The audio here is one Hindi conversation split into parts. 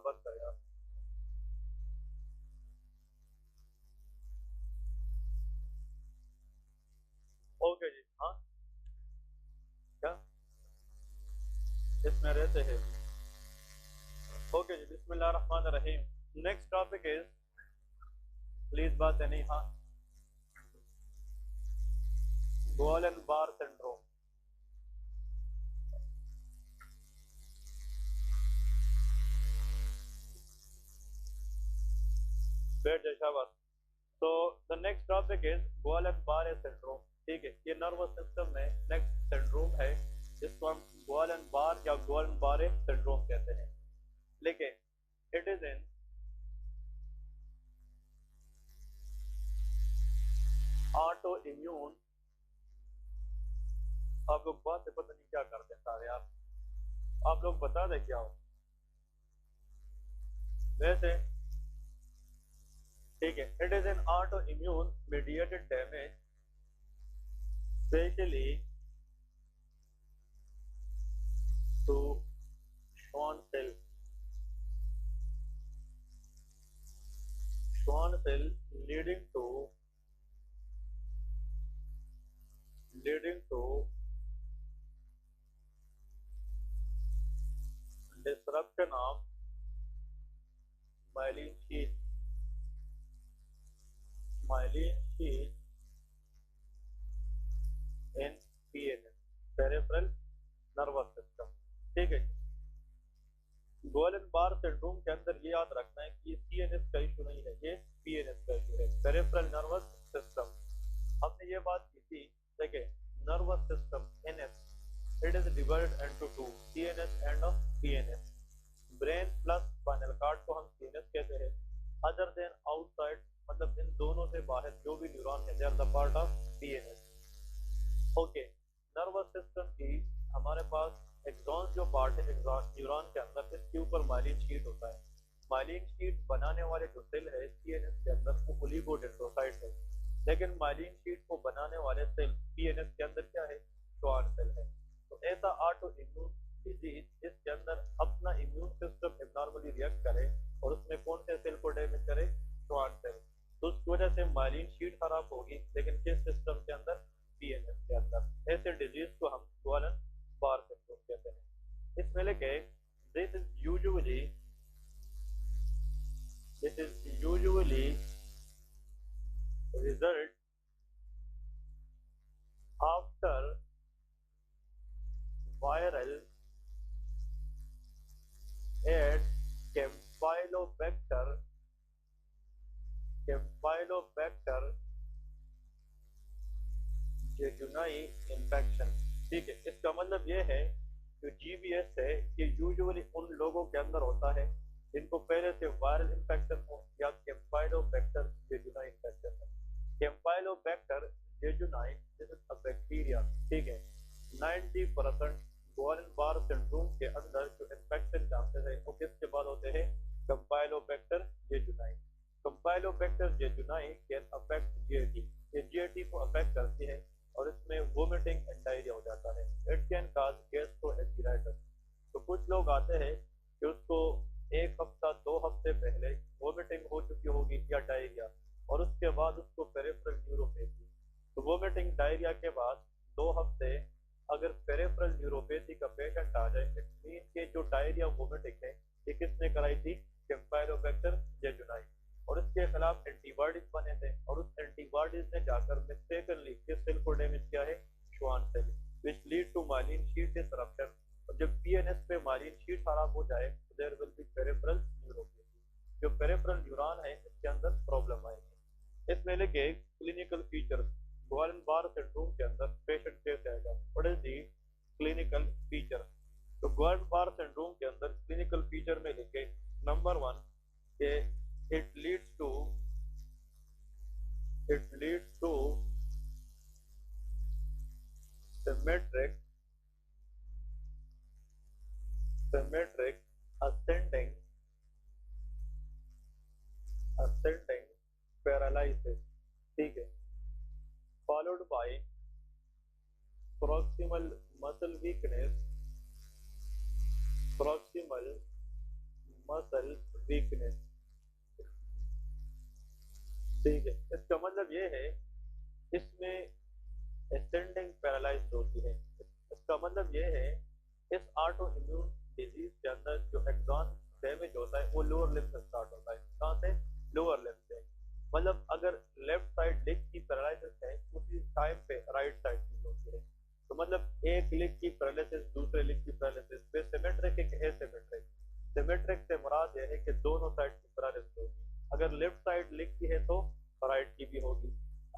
बंद कर यार। ओके जी, हाँ क्या इसमें रहते हैं। ओके जी, बिस्मिल्लाह रहमान रहीम। नेक्स्ट टॉपिक इज, प्लीज बात है नहीं, हाँ, गोलन बार सिंड्रोम। बैठ जाए, शाबाश। तो the next topic is Golan Barre syndrome. ठीक है, ये नर्वस सिस्टम में नेक्स्ट सिंड्रोम है जिसको हम गोलन बार या गोलन बारे सिंड्रोम कहते हैं। लेकिन it is in auto immune. आप लोग बात से पता नहीं क्या करते हैं सारे यार, आप लोग बता दें क्या हो वैसे। ठीक है, it is an auto immune mediated damage specially to Schwann cell. Schwann cell leading to disruption of myelin sheath in PNS, peripheral nervous system। ठीक है, गोलन बार सिंड्रोम के अंदर ये याद रखना है कि ये सीएनएस का इशू नहीं है, ये पीएनएस का इशू है, पेरिफेरल नर्वस सिस्टम। हमने ये बात की थी, देखिए nervous system NS, it is divided into two, CNS and PNS. Brain plus spinal cord को हम सीएनएस कहते हैं। अदर देन आउटसाइड, मतलब इन दोनों से बाहर जो भी न्यूरॉन है, they are the part of PNS. Okay, nervous system की हमारे पास एक्सॉन जो पार्ट है, एक्सॉन न्यूरॉन के अंदर, इसके ऊपर माइलिन शीट होता है। माइलिन शीट बनाने वाले जो सेल है सीएनएस के अंदर वो ओलिगोडेंड्रोसाइट है, लेकिन माइलिन शीट को बनाने वाले सेल पीएनएस के अंदर क्या है, श्वान सेल है। तो ऐसा ऑटो इम्यून डिजीज इसके अंदर अपना इम्यून सिस्टम एबनॉर्मली रिएक्ट करे और उसमें कौन से सेल को डैमेज करे, श्वान सेल। तो उसकी वजह से माइलिन शीट खराब होगी, लेकिन किस सिस्टम के अंदर, पीएनएस के अंदर। ऐसे डिजीज को हम गोलन बार सिंड्रोम कहते हैं। इसमें लेके this is usually result after viral and campylobacter jejuni infection. ठीक है, इसका मतलब ये है जो जीबीएस है ये यूजुअली उन लोगों के अंदर होता है जिनको पहले से वायरल इंफेक्शन हो या कैम्पाइलोबैक्टर जेजुनाई इंफेक्शन है। कैम्पाइलोबैक्टर जेजुनाई दिस इज अ बैक्टीरिया। ठीक है, 90% गोलन बार सिंड्रोम के अंदर जो इन्फेक्शन चांसेस है वो किसके बाद होते हैं, कैम्पाइलोबैक्टर जेजुनाई। कैम्पाइलोबैक्टर जेजुनाई कैन अफेक्ट जीएटी, ये जीएटी को अफेक्ट करती है और इसमें वोमिटिंग एंड डायरिया हो जाता है। It can cause gastroenteritis. तो कुछ लोग आते हैं कि उसको एक हफ्ता 2 हफ्ते पहले वोमिटिंग हो चुकी होगी या डायरिया, और उसके बाद उसको पेरिफेरल न्यूरोपैथी। तो वोमिटिंग डायरिया के बाद 2 हफ्ते अगर पेरिफेरल न्यूरोपैथी का पेशेंट आ जाए, इट मीन के जो डायरिया वोमिटिंग है ये किसने कराई थी, कैम्पाइलोबैक्टर जेजुनाई, और इसके खिलाफ एंटीबॉडीज बने थे, और उस एंटीबॉडीज ने जाकर मिस्टेकनली किस सेल को डैमेज किया है, Schwann cell, which lead to myelin sheath disruption. और जब पीएनएस पे माइलिन शीट खराब हो जाए तो there will be peripheral neuropathy, जो पेरिफेरल न्यूरॉन है इसके अंदर प्रॉब्लम आएगी। इसमें लेके clinical features, Guillain Barre syndrome के अंदर पेशेंट कैसे आएगा, what is the clinical feature. तो गोलन बार सिंड्रोम के अंदर क्लिनिकल फीचर में लिखे नंबर 1 के it leads to symmetric ascending paralysis। ठीक है, followed by proximal muscle weakness, proximal muscle weakness. ठीक है, इसका मतलब ये है इसमें असेंडिंग पैरालाइज होती है। इसका मतलब ये है इस ऑटो इम्यून डिजीज के अंदर जो एक्सॉन डैमेज होता है वो लोअर लिम्ब से स्टार्ट होता है। कहाँ से? लोअर लिम्ब से। मतलब अगर लेफ्ट साइड लेग की पैरालिसिस है उसी टाइम पे राइट साइड की होती है। तो मतलब एक लेग की पैरालिसिस दूसरे लेग की पैरालिसिस पे सिमेट्रिक है कि एसिमेट्रिक? सिमेट्रिक से मुराद यह है कि दोनों साइड की पैरालिसिस होगी। अगर लेफ्ट साइड लेग की है तो राइट की भी होगी,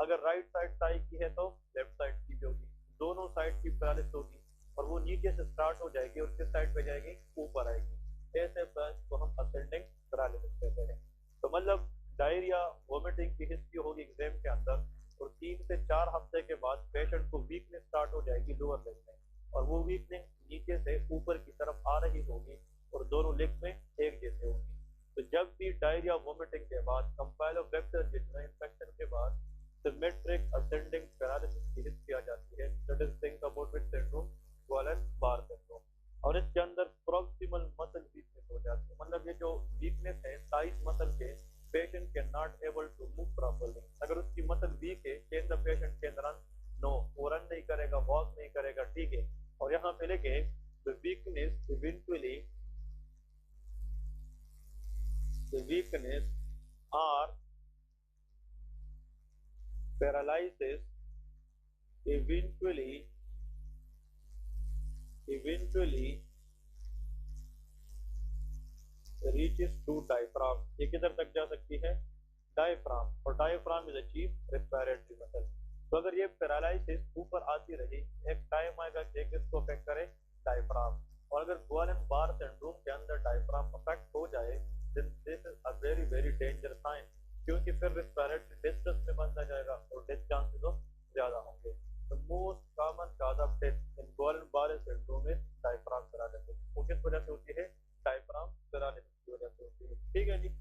अगर राइट साइड थाई की है तो लेफ्ट साइड की भी होगी। दोनों साइड की पैरालिसिस होगी और वो नीचे से स्टार्ट हो जाएगी और किस साइड पे जाएगी? ऊपर आएगी। ऐसे ब्रांच को हम असेंडिंग पैरालिसिस कहते हैं। तो मतलब डायरिया वोमिटिंग की हिस्ट्री होगी एग्जाम के अंदर और 3 से 4 हफ्ते के बाद पेशेंट को वीकनेस स्टार्ट हो जाएगी लोअर लेग में, और वो वीकनेस नीचे से ऊपर की तरफ आ रही होगी और दोनों लेग में एक जैसे होगी। तो जब भी डायरिया वोमिटिंग के बाद कंपाइलोबैक्टर इन्फेक्शन के बाद सिमेट्रिक असेंडिंग पैरालिसिस की हिस्ट्री आ जाती है, that is think about it syndrome, bar syndrome. और इसके अंदर प्रॉक्सिमल मसल वीकनेस हो जाती है। मतलब ये जो वीकनेस है थाइस मसल के, patient can not able to move properly. अगर उसकी मसल वीक है can the patient can run? No, वो रन नहीं करेगा, वॉक नहीं करेगा। ठीक है, और यहाँ पे लेके the weakness eventually the weakness or paralysis eventually reaches to diaphragm। ये किधर तक जा सकती है? डायफ्राम। और diaphragm is a chief respiratory muscle. तो अगर ये पैरालिसिस ऊपर आती रही एक टाइम आएगा कि किसको अफेक्ट करे? डायफ्राम। और अगर गुएलेन-बार सिंड्रोम के अंदर डायफ्राम अफेक्ट हो जाए then this is a very very dangerous sign, क्योंकि फिर रेस्पिरेटरी डिस्ट्रेस में बंदा जाएगा और डेथ चांसेस ऑफ ज्यादा होंगे। The most common cause of death in Guillain-Barré syndrome is diaphragm paralysis। वो किस वजह से होती है? डायफ्राम पैरालिसिस की वजह से होती है। ठीक है जी।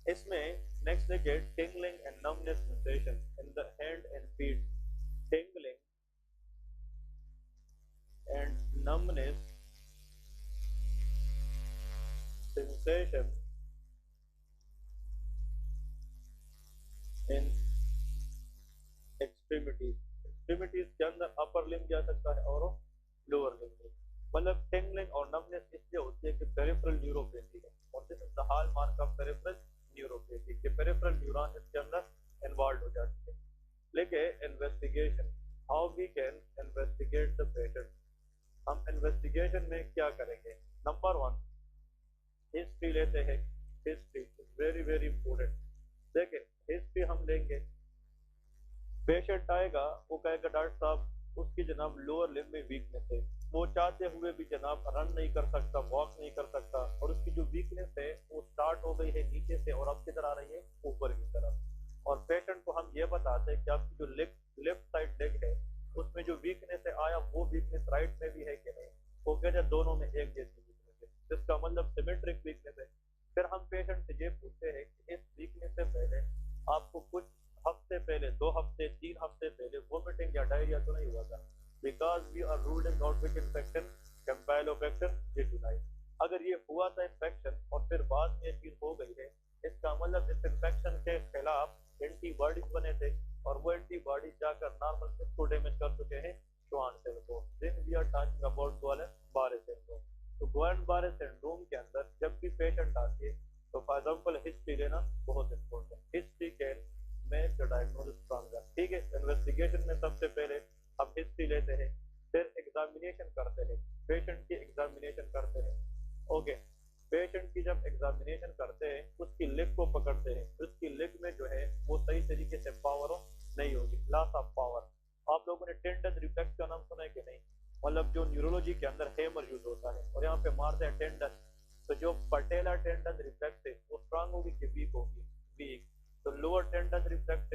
इसमें नेक्स्ट देखिए tingling and numbness sensation in the hand and feet। tingling and numbness sensation in extremities के अंदर अपर लिम्ब जा सकता है और लोअर लिम्ब भी। मतलब टिंगलिंग और नमनेस इसलिए होती है कि पेरिफेरल न्यूरोपैथी है, और this is the hallmark of peripheral neuropathy कि पेरिफेरल न्यूरॉन इसके अंदर इन्वॉल्व हो जाती है। लेकिन investigation, how we can investigate the patient. हम इन्वेस्टिगेशन में क्या करेंगे? नंबर 1 हिस्ट्री लेते हैं। History is very very important. देखिए हिस्ट्री हम लेंगे, पेशेंट आएगा वो कहेगा डॉक्टर साहब उसकी जनाब लोअर लिम्ब में वीकनेस है, वो चाहते हुए भी जनाब रन नहीं कर सकता, वॉक नहीं कर सकता, और उसकी जो वीकनेस है वो स्टार्ट हो गई है नीचे से और अब किधर आ रही है? ऊपर की तरफ। और पेशेंट को हम ये बताते हैं कि आपकी जो लेफ्ट साइड लेग है उसमें जो वीकनेस है आया वो वीकनेस राइट में भी है कि नहीं? वो कहते हैं दोनों में एक जैसी वीकनेस है, जिसका मतलब सिमेट्रिक वीकनेस है। फिर हम पेशेंट से ये पूछते हैं कि इस वीकनेस से पहले आपको कुछ हफ्ते पहले, 2 हफ्ते 3 हफ्ते पहले वोमिटिंग या डायरिया तो नहीं हुआ था? Because we are ruling out which infection? Campylobacter jejuni. अगर ये हुआ था इन्फेक्शन और फिर बाद में ये चीज हो गई है, इसका मतलब इस इन्फेक्शन के खिलाफ एंटीबॉडीज बने थे और वो एंटीबॉडीज जाकर नॉर्मल सेल को डैमेज कर चुके हैं, श्वान सेल को। Then we are talking about Guillain Barre syndrome. तो गुएलेन-बारे सिंड्रोम के अंदर जब भी पेशेंट आती है तो फॉर एग्जांपल हिस्ट्री लेना बहुत important. History can make the diagnosis stronger. ठीक है, इन्वेस्टिगेशन में सबसे पहले हम हिस्ट्री लेते हैं, फिर एग्जामिनेशन करते हैं, पेशेंट की एग्जामिनेशन करते हैं। ओके, पेशेंट की जब एग्जामिनेशन करते हैं उसकी लेग को पकड़ते हैं, उसकी लेग में जो है वो सही तरीके से पावर नहीं होगी, लॉस ऑफ पावर। आप लोगों ने टेंडन रिफ्लेक्स का नाम सुना है कि नहीं? मतलब जो न्यूरोलॉजी के अंदर हेमर यूज होता है और यहाँ पे मारते हैं टेंडन। तो जो पटेला टेंडन रिफ्लेक्स है वो स्ट्रांग होगी कि वीक होगी? वीक। तो लोअर टेंडन रिफ्लेक्स,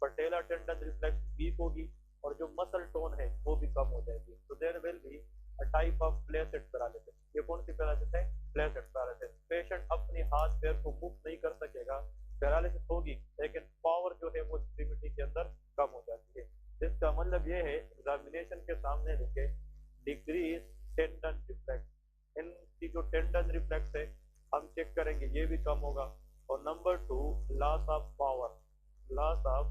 पटेला टेंडन रिफ्लेक्स वीक होगी और जो मसल टोन है वो भी कम हो जाएगी। तो there will be a type of flaccid paralysis. ये कौन सी पैरालिसिस है? Flaccid paralysis. पेशेंट अपने हाथ पैर को मूव नहीं कर सकेगा, पैरालिसिस होगी लेकिन पावर जो है वो एक्सट्रीमिटी के अंदर कम हो जाती है। इसका मतलब ये है एग्जामिनेशन के सामने लिखे डिक्रीज टेंडन रिफ्लेक्स। इनकी जो टेंडन रिफ्लेक्स है हम चेक करेंगे ये भी कम होगा। और number 2, loss of power. Loss of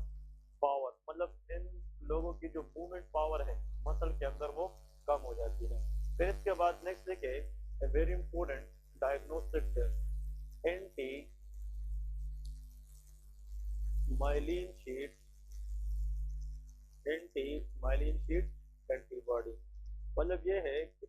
power मतलब इन लोगों की जो मूवमेंट पावर है मसल के अंदर वो कम हो जाती है। फिर इसके बाद नेक्स्ट देखिए very important diagnostic test, anti myelin sheath, anti myelin sheath antibody. मतलब ये है कि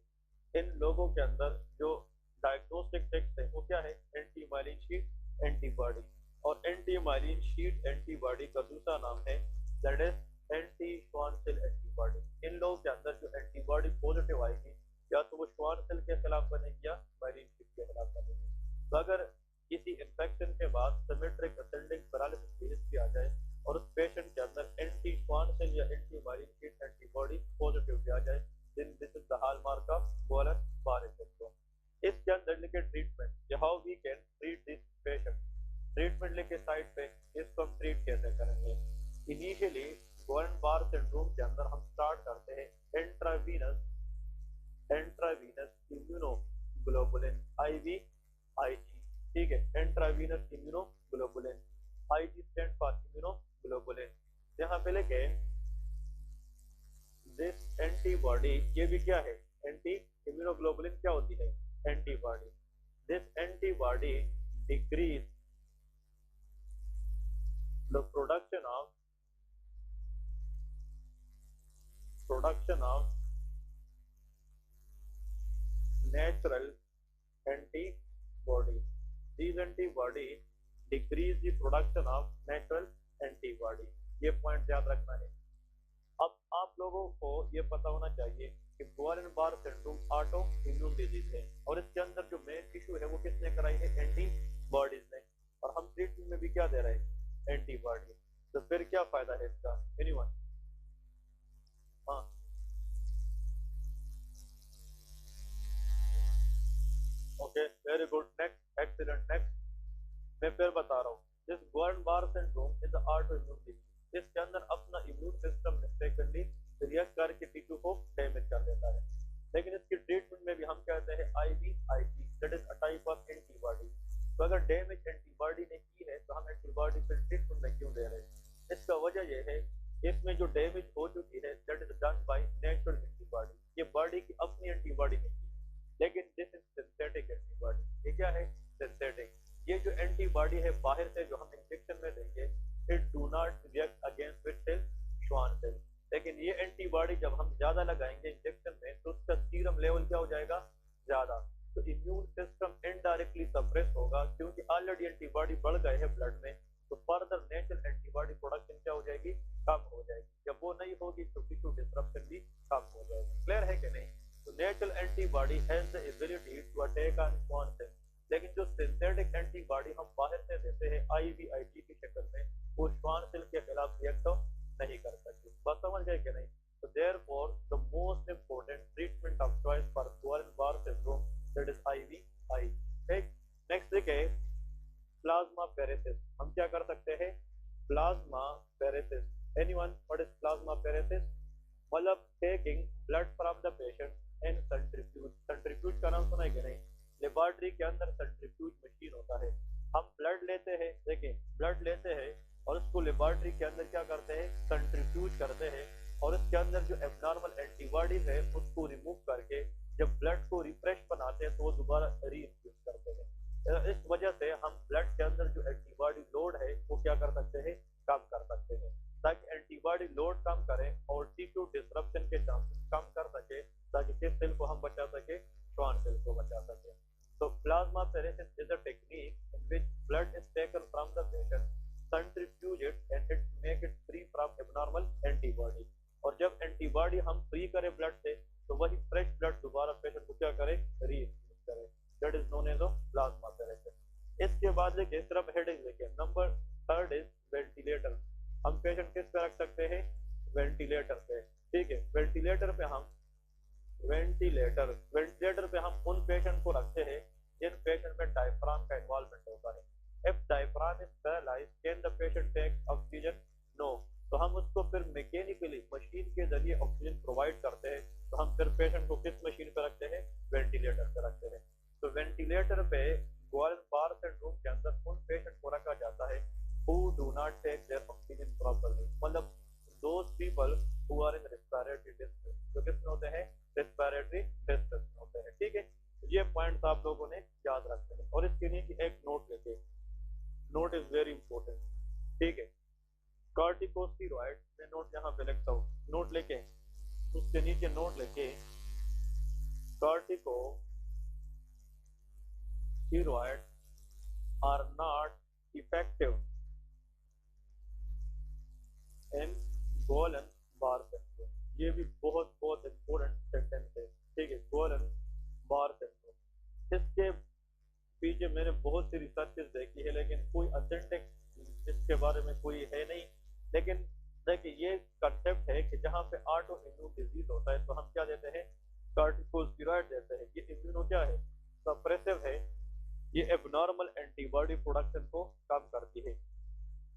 इन लोगों के अंदर जो डायग्नोस्टिक टेस्ट है वो क्या है, एंटी माइलिन शीट एंटीबॉडी। और एंटी माइलिन शीट एंटीबॉडी का दूसरा नाम है that is anti Schwann cell antibody. इन लोगों के अंदर जो एंटीबॉडी पॉजिटिव आएगी या तो वो श्वान सेल के खिलाफ बनेगी या माइलिन शीट के खिलाफ बनेगी। तो अगर किसी इन्फेक्शन के बाद सिमेट्रिक असेंडिंग पैरालिसिस की हिस्ट्री आ जाए और उस पेशेंट के अंदर एंटी श्वान सेल या anti myelin sheath antibody positive भी आ जाए, then this is the hallmark of Guillain Barre syndrome. इसके अंदर लिखे treatment, how we can treat this patient. Treatment लिखे साइड पे, इसको हम ट्रीट कैसे करेंगे। इनिशियली गुएलेन-बारे सिंड्रोम के अंदर हम स्टार्ट करते हैं इंट्रावीनस इम्यूनोग्लोबुलिन IVIG, ठीक है, intravenous immunoglobulin, IG stand for immunoglobulin. यहाँ पे लिखे दिस एंटीबॉडी, ये भी क्या है, एंटी इम्यूनोग्लोबुलिन क्या होती है, antibody. This antibody decrease the production of natural antibody. These antibody decrease the production of natural antibody. ये पॉइंट याद रखना है। अब आप लोगों को ये पता होना चाहिए कि गुएलेन-बारे सिंड्रोम ऑटो इम्यून डिजीज है और इसके अंदर जो मेन इशू है वो किसने कराई है, एंटीबॉडीज ने। और हम ट्रीटमेंट में भी क्या दे रहे हैं, एंटीबॉडी। तो फिर क्या फायदा है इसका, एनीवन? हाँ, okay, very good, next, excellent, next. मैं फिर बता रहा हूँ, this Guillain Barre syndrome is auto immune disease. इसके अंदर अपना इम्यून सिस्टम मिस्टेकनली रिएक्ट करके टिश्यू को डैमेज कर देता है। लेकिन इसकी ट्रीटमेंट में भी हम कहते हैं IVIG, that is a type of antibody. तो अगर डैमेज एंटीबॉडी ने की है तो हम एंटीबॉडी फिर ट्रीटमेंट में क्यों दे रहे हैं। इसका वजह यह है इसमें जो डैमेज हो चुकी है that is done by natural antibody. ये बॉडी की अपनी एंटीबॉडी नहीं है, लेकिन दिस इज सिंथेटिक एंटीबॉडी। ये क्या है, सिंथेटिक। ये जो एंटीबॉडी है बाहर से जो हम इंजेक्शन में देंगे, it do not react against which cell, Schwann cell. लेकिन ये एंटीबॉडी जब हम ज्यादा लगाएंगे इंजेक्शन में तो उसका सीरम लेवल क्या हो जाएगा, ज्यादा। तो इम्यून सिस्टम इनडायरेक्टली सप्रेस होगा क्योंकि ऑलरेडी एंटीबॉडी बढ़ गए हैं ब्लड में। तो फर्दर नेचुरल एंटीबॉडी प्रोडक्शन क्या हो जाएगी, कम हो जाएगी। जब वो नहीं होगी तो टिश्यू डिस्ट्रक्शन भी कम हो जाएगी। क्लियर है कि नहीं? तो natural antibody has the ability to attack on Schwann cell, लेकिन जो सिंथेटिक एंटीबॉडी हम बाहर से देते हैं IVIG की शक्ल में, वो श्वान सेल के खिलाफ रिएक्ट नहीं कर सकती। बात समझ गए कि नहीं? तो therefore the most important treatment of choice for Guillain Barre syndrome that is IVIG। ठीक, नेक्स्ट देखिए प्लाज्मा पेरेसिस। हम क्या कर सकते हैं, plasmapheresis. Anyone what is plasmapheresis? मतलब taking blood from the patient and centrifuge. Centrifuge का नाम सुना है कि नहीं? लेबोरेटरी के अंदर सेंट्रीफ्यूज मशीन होता है। हम ब्लड लेते हैं, देखिए ब्लड लेते हैं और उसको लेबोरेटरी के अंदर क्या करते हैं, सेंट्रीफ्यूज करते हैं और इसके अंदर जो एबनॉर्मल एंटीबॉडीज है उसको रिमूव करके जब ब्लड को रिफ्रेश बनाते हैं तो वो दोबारा रीइंफ्यूज करते हैं। इस वजह से हम ब्लड के अंदर जो एंटीबॉडी लोड है वो क्या कर सकते हैं, कम कर सकते हैं, ताकि एंटीबॉडी लोड कम करें और टिश्यू डिस्ट्रप्शन के चांसेस कम कर सके, ताकि किस सेल को हम बचा सके, श्वान सेल को बचा सके। So plasma paresis is a technique in which blood is taken from the patient, centrifuge it and it make it free from abnormal antibody। और जब एंटीबॉडी हम फ्री करें ब्लड से तो वही फ्रेश ब्लड दोबारा पेशेंट को क्या करे, रीइंफ्यूज करे। That is known as plasmapheresis. इसके बाद देखिए सिर्फ हेडिंग देखिए। Number 3 is ventilator. हम पेशेंट किस पे रख सकते हैं, वेंटिलेटर पे। ठीक है, वेंटिलेटर पे हम वेंटिलेटर पे हम उन पेशेंट को रखते हैं जिन पेशेंट में डायफ्राम का इन्वॉल्वमेंट होता है। If diaphragm is paralysed can the patient take oxygen? No. तो हम उसको फिर मैकेनिकली मशीन के जरिए ऑक्सीजन प्रोवाइड करते हैं। तो हम फिर पेशेंट को किस मशीन पे रखते हैं, वेंटिलेटर पे रखते हैं। तो वेंटिलेटर पे गुएलेन-बारे सिंड्रोम के अंदर उन पेशेंट को रखा जाता है who do not take their oxygen properly, मतलब those people who are in respiratory distress, जो किसमें होते हैं, respiratory distress में होते हैं। ठीक है, ये पॉइंट्स आप लोगों ने याद रखने हैं और इसके लिए एक नोट लेके, नोट इज वेरी इंपॉर्टेंट। ठीक है, कॉर्टिकोस्टेरॉइड मैं नोट यहाँ पे लिखता हूँ, नोट लेके उसके नीचे नोट लेके corticosteroids are not effective in Guillain-Barré syndrome। ये भी बहुत बहुत इंपॉर्टेंट सेंटेंस है। ठीक है, Guillain-Barré syndrome, इसके पीछे मैंने बहुत सी रिसर्चेस देखी है लेकिन कोई ऑथेंटिक इसके बारे में कोई है नहीं। लेकिन देखिए ये कंसेप्ट है कि जहाँ पे ऑटो इम्यून डिजीज होता है तो हम क्या देते हैं, कॉर्टिकोस्टेरॉइड देते हैं। ये इम्यूनो क्या है, सप्रेसिव है, ये एबनॉर्मल एंटीबॉडी प्रोडक्शन को कम करती है।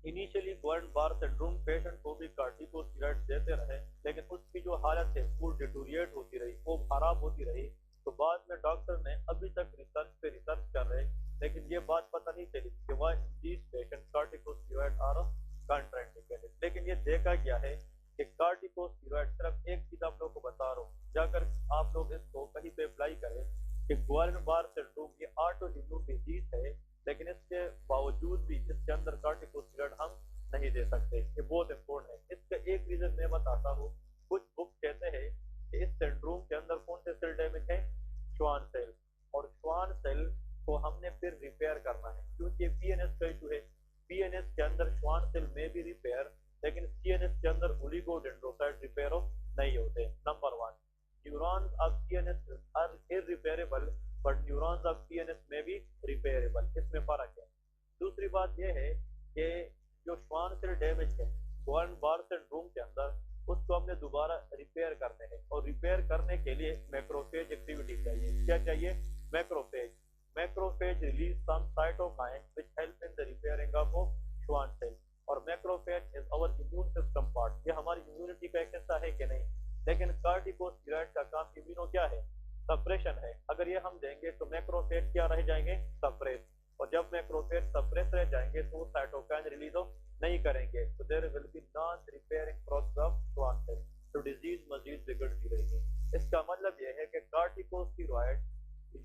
इनिशियली गुइलेन-बारे सिंड्रोम पेशेंट को भी कॉर्टिकोस्टेरॉइड देते रहे लेकिन उसकी जो हालत है वो डिटोरिएट होती रही, वो खराब होती रही। तो बाद में डॉक्टर ने अभी तक रिसर्च पे रिसर्च कर रहे हैं लेकिन ये बात पता नहीं चली कि why these patient corticosteroid are contraindicated. लेकिन ये देखा गया है कि कॉर्टिकोस्टेरॉइड, सिर्फ एक चीज आप लोगों को बता रहा हूँ, जाकर आप लोग इसको कहीं पे अप्लाई करें कि गुइलेन-बारे सिंड्रोम ये ऑटो इम्यून डिजीज है लेकिन इसके बावजूद भी इसके अंदर कॉर्टिकोस्टेरॉइड हम नहीं दे सकते। ये बहुत इंपॉर्टेंट है। इसका एक रीजन मैं बताता हूँ, कुछ बुक कहते हैं कि इस सिंड्रोम के अंदर कौन से सेल डैमेज है, श्वान सेल, और श्वान सेल को हमने फिर रिपेयर करना है क्योंकि पीएनएस का इशू है। पीएनएस के अंदर श्वान सेल में भी रिपेयर, लेकिन सीएनएस के अंदर ओलिगोडेंड्रोसाइट रिपेयर नहीं होते। Number one, neurons of CNS are irreparable but neurons of CNS में भी रिपेयरेबल, इसमें फर्क है। दूसरी बात यह है कि जो श्वान सेल डैमेज है गुइलेन-बारे सिंड्रोम के अंदर, उसको हमने दोबारा रिपेयर करने हैं और रिपेयर करने के लिए मैक्रोफेज एक्टिविटी चाहिए। क्या चाहिए, macrophage. Macrophage release some cytokine which help in the repairing of Schwann cell, और macrophage is our immune system part. ये हमारी इम्यूनिटी का एक हिस्सा है कि नहीं, लेकिन कॉर्टिकोस्टेरॉइड का काम इम्यूनो क्या है, सप्रेशन है। अगर ये हम देंगे तो मैक्रोफेज क्या रह जाएंगे, सप्रेस, और जब मैक्रोफेज सप्रेस रह जाएंगे तो वो साइटोकाइन रिलीज नहीं करेंगे, तो there will be non repairing process of Schwann cell, तो डिजीज मजीद बिगड़ती रहेगी। इसका मतलब यह है कि corticosteroid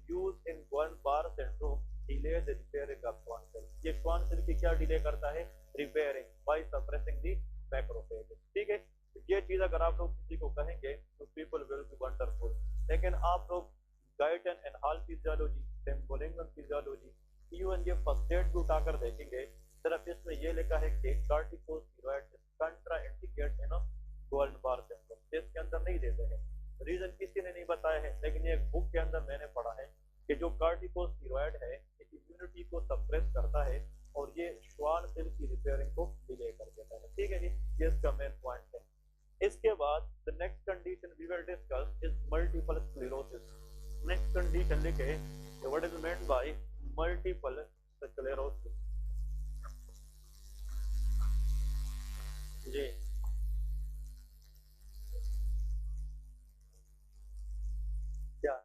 use in Guillain Barre syndrome delay the repairing of Schwann cell. ये श्वान सेल की क्या डिले करता है, repairing by suppressing the macrophage. ठीक है, ये चीज अगर आप लोग किसी को कहेंगे तो पीपल विल बी वंडरफुल। लेकिन आप लोग Guyton and Hall physiology, Sembulingam physiology, even ये फर्स्ट एड भी उठाकर देखेंगे, सिर्फ इसमें ये लिखा है कि corticosteroid is contraindicated in Guillain Barre syndrome, इसके अंदर नहीं देते हैं। रीजन किसी ने नहीं बताया है, लेकिन ये बुक के अंदर मैंने पढ़ा है कि जो कॉर्टिकोस्टेरॉइड है इम्यूनिटी को सप्रेस करता है और ये श्वान सेल की रिपेयरिंग को डिले कर देता है। ठीक है जी, ये इसका मेन पॉइंट है। इसके बाद the next condition we will discuss is multiple sclerosis. Next condition लिखे, what is meant by multiple sclerosis. जी क्या,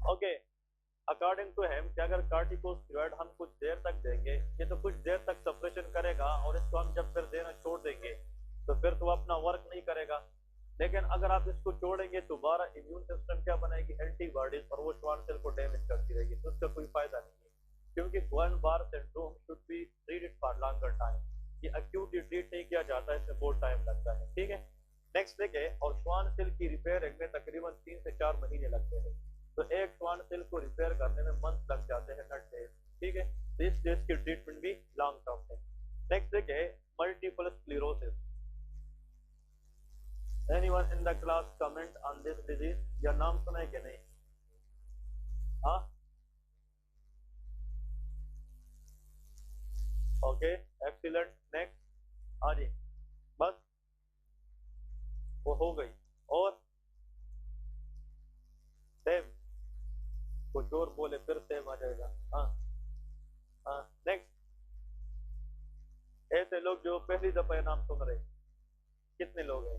ओके, अकॉर्डिंग टू हिम कि अगर कॉर्टिकोस्टेरॉइड हम कुछ देर तक देंगे, ये तो कुछ देर तक सप्रेशन करेगा और इसको हम जब फिर देना छोड़ देंगे तो फिर तो अपना वर्क नहीं करेगा। लेकिन अगर आप इसको छोड़ेंगे तो दोबारा इम्यून सिस्टम क्या बनाएगी, एंटीबॉडीज, और वो श्वान सेल को डैमेज करती रहेगी, तो उसका कोई फायदा नहीं है। क्योंकि Guillain Barre syndrome should be treated for longer time, ये एक्यूटली ट्रीट नहीं किया जाता, इसमें बहुत टाइम लगता है। ठीक है, नेक्स्ट देखें, और श्वान सेल की रिपेयरिंग में तकरीबन 3 से 4 महीने लगते हैं, तो एक श्वान सेल को रिपेयर करने में मंथ लग जाते हैं, नॉट डेज। ठीक है, तो इस डेज की ट्रीटमेंट भी लॉन्ग टर्म है। नेक्स्ट देखें, multiple sclerosis. Anyone in the class comment on this disease, या नाम सुना है कि नहीं? हाँ, ओके, एक्सीलेंट। नेक्स्ट, हाँ जी, बस वो हो गई। और सेम, कुछ और बोले फिर सेम आ जाएगा। हाँ हाँ, नेक्स्ट, ऐसे लोग जो पहली दफा ये नाम सुन रहे, कितने लोग हैं?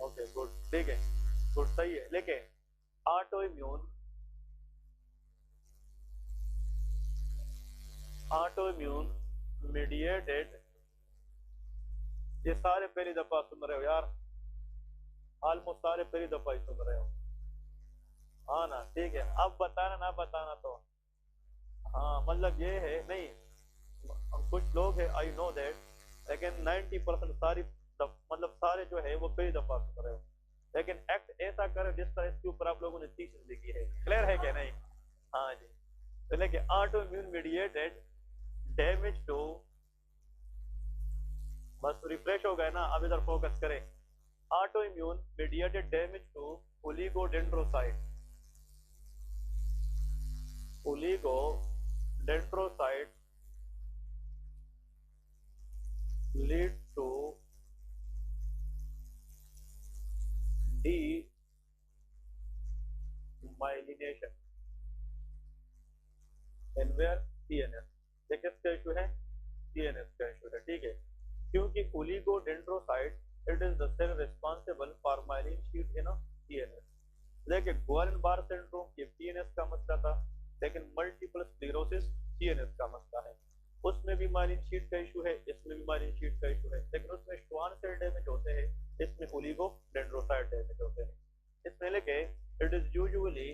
ओके गुड, ठीक है, गुड, सही है। लेकिन auto immune, auto immune mediated, ये सारे पहली दफा सुन रहे हो यार, ऑलमोस्ट सारे पहली दफा ही सुन रहे हो। हाँ ना, ठीक है, अब बताना ना बताना तो। हाँ मतलब ये है नहीं, कुछ लोग हैं आई नो दैट, लेकिन 90% सारी मतलब सारे जो है वो पहली दफा सुन रहे हो। लेकिन एक्ट ऐसा करें जिस तरह इसके ऊपर आप लोगों ने थीसिस लिखी है, क्लियर है क्या नहीं? हाँ जी। तो लेकिन auto immune mediated damage to, बस रिफ्रेश हो गए ना, अब इधर फोकस करें। Auto immune mediated damage to oligodendrocyte, oligodendrocyte lead to demyelination and where CNS, ये किसका इशू है? CNS का इशू है, ठीक है, क्योंकि oligodendrocyte it is the cell responsible for myelin sheath in CNS। देखिए गुएन-बार सिंड्रोम ये CNS का मसला था, लेकिन मल्टीपल स्क्लेरोसिस CNS का मसला है। उसमें भी माइलिन शीट का इशू है, इसमें भी माइलिन शीट का इशू है, लेकिन उसमें श्वान सेल डैमेज होते हैं, इसमें ओलिगोडेंड्रोसाइट डैमेज होते हैं। इसमें लेके it is usually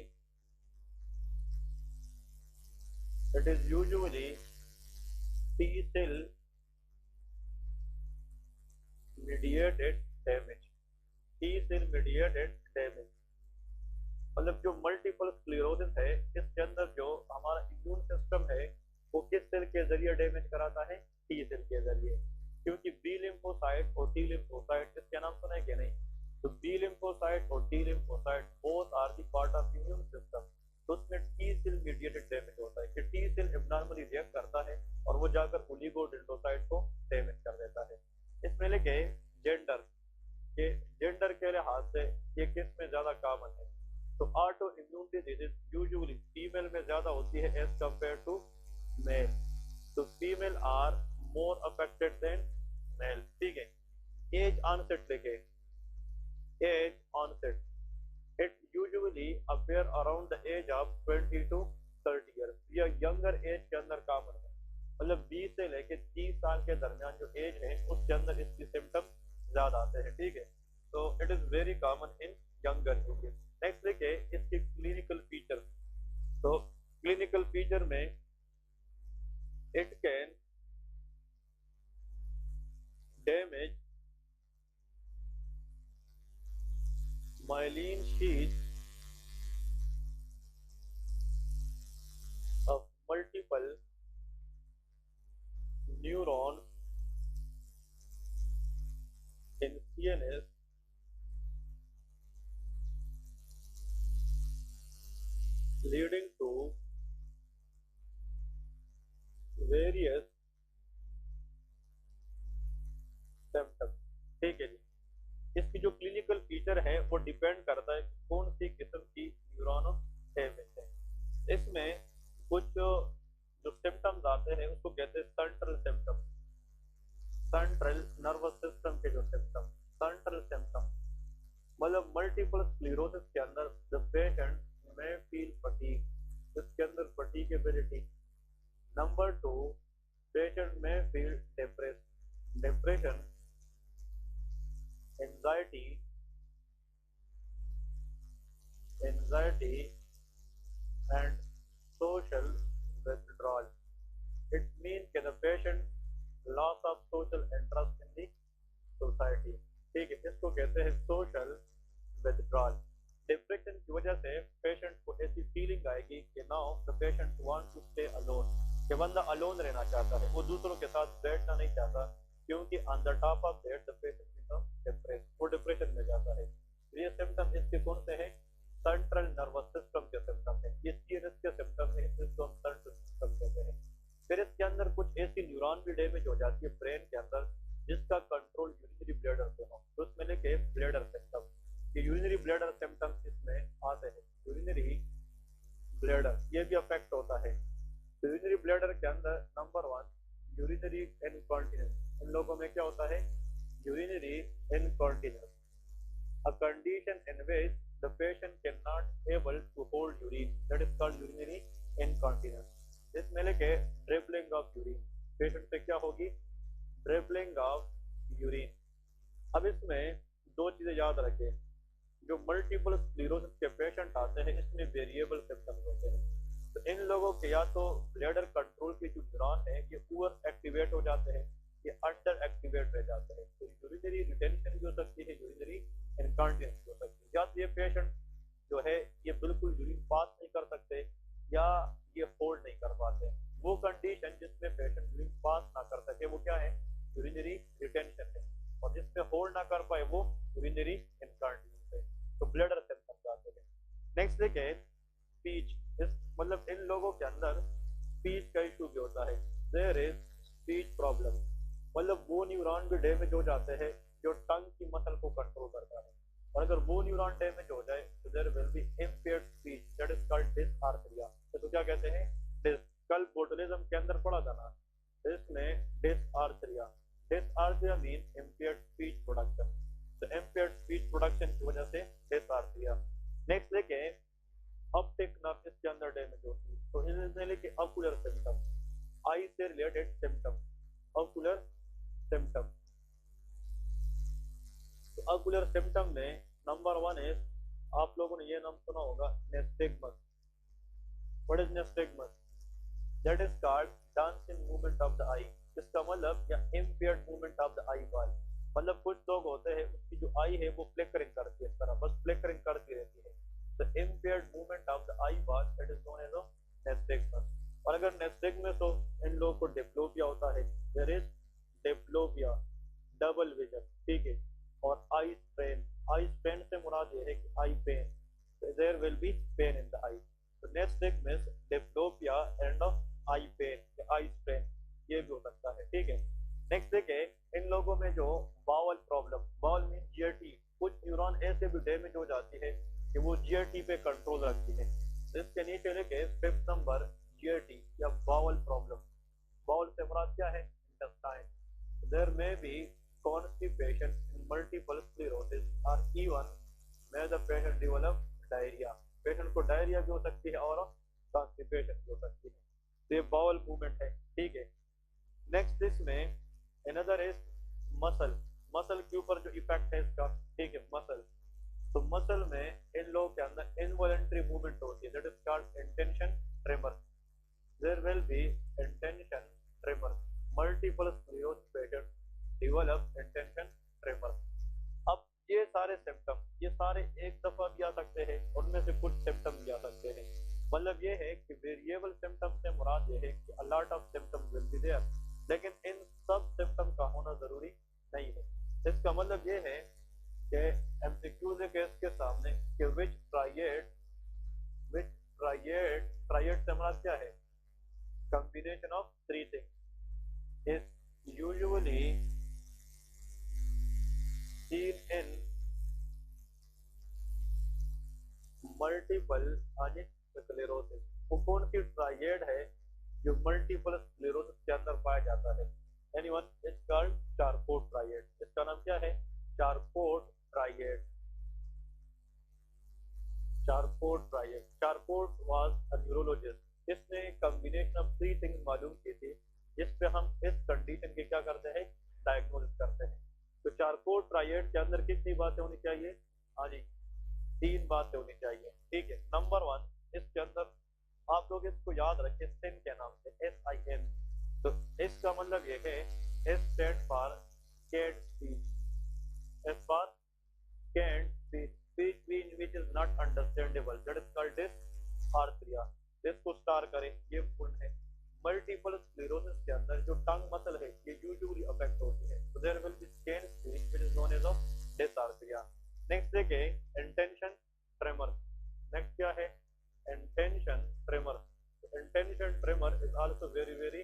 T cell mediated damage, T cell mediated damage, मतलब जो मल्टीपल स्क्लेरोसिस है इसके अंदर जो हमारा इम्यून सिस्टम है वो किस सेल के जरिए डैमेज कराता है? टी सेल के जरिए, क्योंकि बी लिम्फोसाइट और टी लिम्फोसाइट, इसका नाम सुना है कि नहीं? तो बी लिम्फोसाइट और T lymphocyte both are the part of immune system, तो उसमें टी सेल मीडिएटेड डैमेज होता है कि टी सेल एब्नॉर्मली रिएक्ट करता है और वो जाकर ओलिगोडेंड्रोसाइट को डैमेज कर देता है। इसमें लेके जेंडर के लिहाज से ये किस में ज्यादा कॉमन है? तो auto immune disease usually female में ज्यादा होती है एज कंपेयर टू मेल, तो female are more affected than male, ठीक है। एज ऑनसेट देखे, age onset it usually appear around the age of 20 to 30 years, या यंगर एज के अंदर कॉमन है, मतलब 20 से लेके 30 साल के दरमियान जो एज है उसके अंदर इसकी सिम्टम ज्यादा आते हैं, ठीक है। तो it is very common in younger age. Next देखिए इसकी क्लिनिकल फीचर, तो क्लिनिकल फीचर में it can damage myelin sheath of multiple neurons in CNS, leading to various symptoms, ठीक है जी। इसकी जो क्लिनिकल फीचर है वो डिपेंड करता है कि कौन सी किस्म की न्यूरॉन डैमेज है। इसमें कुछ जो सिम्टम्स आते हैं उसको कहते हैं central symptom, central nervous system के जो सिम्टम, सेंट्रल सिम्टम मतलब मल्टीपल स्क्लेरोसिस के अंदर द पेशेंट में फील फटीग, इसके अंदर फटीगेबिलिटी। नंबर 2, पेशेंट में feel depression, anxiety and social withdrawal. It means that the patient loss of social interest in the society, ठीक है, इसको कहते हैं social withdrawal। डिप्रेशन की वजह से पेशेंट को ऐसी फीलिंग आएगी कि now the patient want to stay alone, कि बंदा अलोन रहना चाहता है, वो दूसरों के साथ बैठना नहीं चाहता, क्योंकि on the top of that the patient become depressed, वो डिप्रेशन में जाता है। ये सिम्टम इसके कौन से हैं? सेंट्रल नर्वस सिस्टम के सिम्टम है, ये सीएनएस के सिम्टम है, इसको हम सेंट्रल सिस्टम कहते हैं। फिर इसके अंदर कुछ ऐसी न्यूरॉन भी डैमेज हो जाती है ब्रेन के अंदर जिसका कंट्रोल यूरिनरी ब्लैडर से हो, तो उसमें लेके ब्लैडर सिम्टम, ये यूरिनरी ब्लैडर सिम्टम्स इसमें आते हैं। यूरिनरी ब्लैडर ये भी अफेक्ट होता है। तो यूरिनरी ब्लैडर के अंदर नंबर 1 यूरिनरी इनकॉन्टिनेंस, इन लोगों में क्या होता है? urinary incontinence, a condition in which the patient cannot able to hold urine, that is called urinary incontinence. इसमें लेके dribbling of urine, patient से क्या होगी, dribbling of urine. अब इसमें दो चीजें याद रखें, जो मल्टीपल स्क्लेरोसिस के पेशेंट आते हैं इसमें वेरिएबल सिम्टम्स होते हैं। तो इन लोगों के या तो ब्लैडर कंट्रोल के जो न्यूरॉन है ये ओवर एक्टिवेट हो जाते हैं, ये अंडर एक्टिवेट रह जाते हैं, तो यूरिनरी रिटेंशन भी हो सकती है, यूरिनरी इनकॉन्टिनेंस भी हो सकती है। या तो ये पेशेंट जो है ये बिल्कुल यूरिन पास नहीं कर सकते या ये होल्ड नहीं कर पाते। वो कंडीशन जिसमें पेशेंट यूरिन पास ना कर सके वो क्या है, यूरिनरी रिटेंशन है, और जिसमें होल्ड ना कर पाए वो यूरिनरी इनकॉन्टिनेंस है। तो ब्लैडर सिम्टम्स आते हैं। नेक्स्ट देखें स्पीच, इस मतलब इन लोगों के अंदर स्पीच का इशू भी होता है, देयर इज स्पीच प्रॉब्लम, मतलब वो न्यूरॉन भी डैमेज हो जाते हैं जो टंग की मसल को कंट्रोल करता है, और अगर वो न्यूरॉन डैमेज हो जाए तो there will be impaired speech, that is called dysarthria. तो क्या कहते हैं, डिस, कल बोटुलिज्म के अंदर पढ़ा था ना, इसमें dysarthria, dysarthria mean impaired speech production, तो इम्पेयर्ड स्पीच प्रोडक्शन की वजह से डिसआर्थरिया। नेक्स्ट देखें ऑप्टिक नर्व, इसके अंदर डैमेज होती है, तो इन्हें लेके ऑकुलर सिम्टम, आई से रिलेटेड सिम्टम, ऑकुलर सिम्टम। तो ऑकुलर सिम्टम में नंबर वन है, आप लोगों ने ये नाम सुना होगा, nystagmus. What is nystagmus, that is called dancing movement of the eye, इसका मतलब या impaired movement of the eye ball, मतलब कुछ लोग होते हैं उसकी जो आई है वो फ्लिकरिंग करती है, इस तरह बस फ्लिकरिंग करती रहती है, the impaired movement of the eyeball that is known as a nystagmus। और अगर nystagmus हो इन लोगों को डिप्लोपिया होता है, there is diplopia, double vision, ठीक है, और आई स्ट्रेन, आई स्ट्रेन से मुराद ये है कि eye pain, there will be pain in the eye, तो nystagmus, diplopia and eye pain, eye strain, ये भी हो सकता है, ठीक है। नेक्स्ट देखें इन लोगों में जो bowel problem, bowel mean GRT, कुछ न्यूरॉन ऐसे भी डैमेज हो जाती है कि वो जीआरटी पे कंट्रोल रखती है, इसके नीचे लेके फिफ्थ नंबर जीआरटी या बावल प्रॉब्लम, बावल से मुराद क्या है, intestine, there may be constipation in multiple sclerosis और even may the patient develop diarrhoea, patient को डायरिया भी हो सकती है और कॉन्स्टिपेशन भी हो सकती है, तो ये बावल मूवमेंट है, ठीक है। नेक्स्ट इसमें अनदर इज मसल, मसल के ऊपर जो इफेक्ट है इसका, ठीक है, मसल, तो मसल में इन लोगों के अंदर इनवॉलंटरी मूवमेंट होती है, that is called intention tremor, there will be intention tremor, multiple sclerosis patient develop intention tremor. अब ये सारे सिम्टम, ये सारे एक दफा भी आ सकते हैं, उनमें से कुछ सिम्टम भी आ सकते हैं, मतलब ये है कि वेरिएबल सिम्टम से मुराद ये है कि a lot of symptoms will be there, लेकिन इन सब सिम्टम का होना जरूरी नहीं है। इसका मतलब ये है कि एमसीक्यू के इसके सामने कि विच ट्राइएड से हमारा क्या है, combination of three things is usually seen in multiple sclerosis. वो कौन सी ट्राइएड है जो मल्टीपल स्क्लेरोसिस के अंदर पाया जाता है, anyone, it's called Charcot triad, इसका नाम क्या है, Charcot triad, Charcot triad. Charcot was a neurologist, इसने कॉम्बिनेशन ऑफ थ्री थिंग्स मालूम की थी जिसपे हम इस कंडीशन के क्या करते हैं, डायग्नोसिस करते हैं। तो चारकोट ट्राइएड के अंदर कितनी बातें होनी चाहिए, हाँ जी, तीन बातें होनी चाहिए, ठीक है। नंबर वन, इसके अंदर आप लोग इसको याद रखें सिन के नाम से, SIN, तो इसका मतलब ये है, S stand for cad speech, S for cad speech, speech which is not understandable, that is called dysarthria। इसको स्टार करें, ये पूर्ण है। मल्टीपल स्क्लेरोसिस के अंदर जो टंग मसल है ये यूजुअली अफेक्ट होती है, तो there will be cad speech which is known as of dysarthria। Next देखें इंटेंशन ट्रेमर, नेक्स्ट क्या है, intention tremor, intention tremor is also very very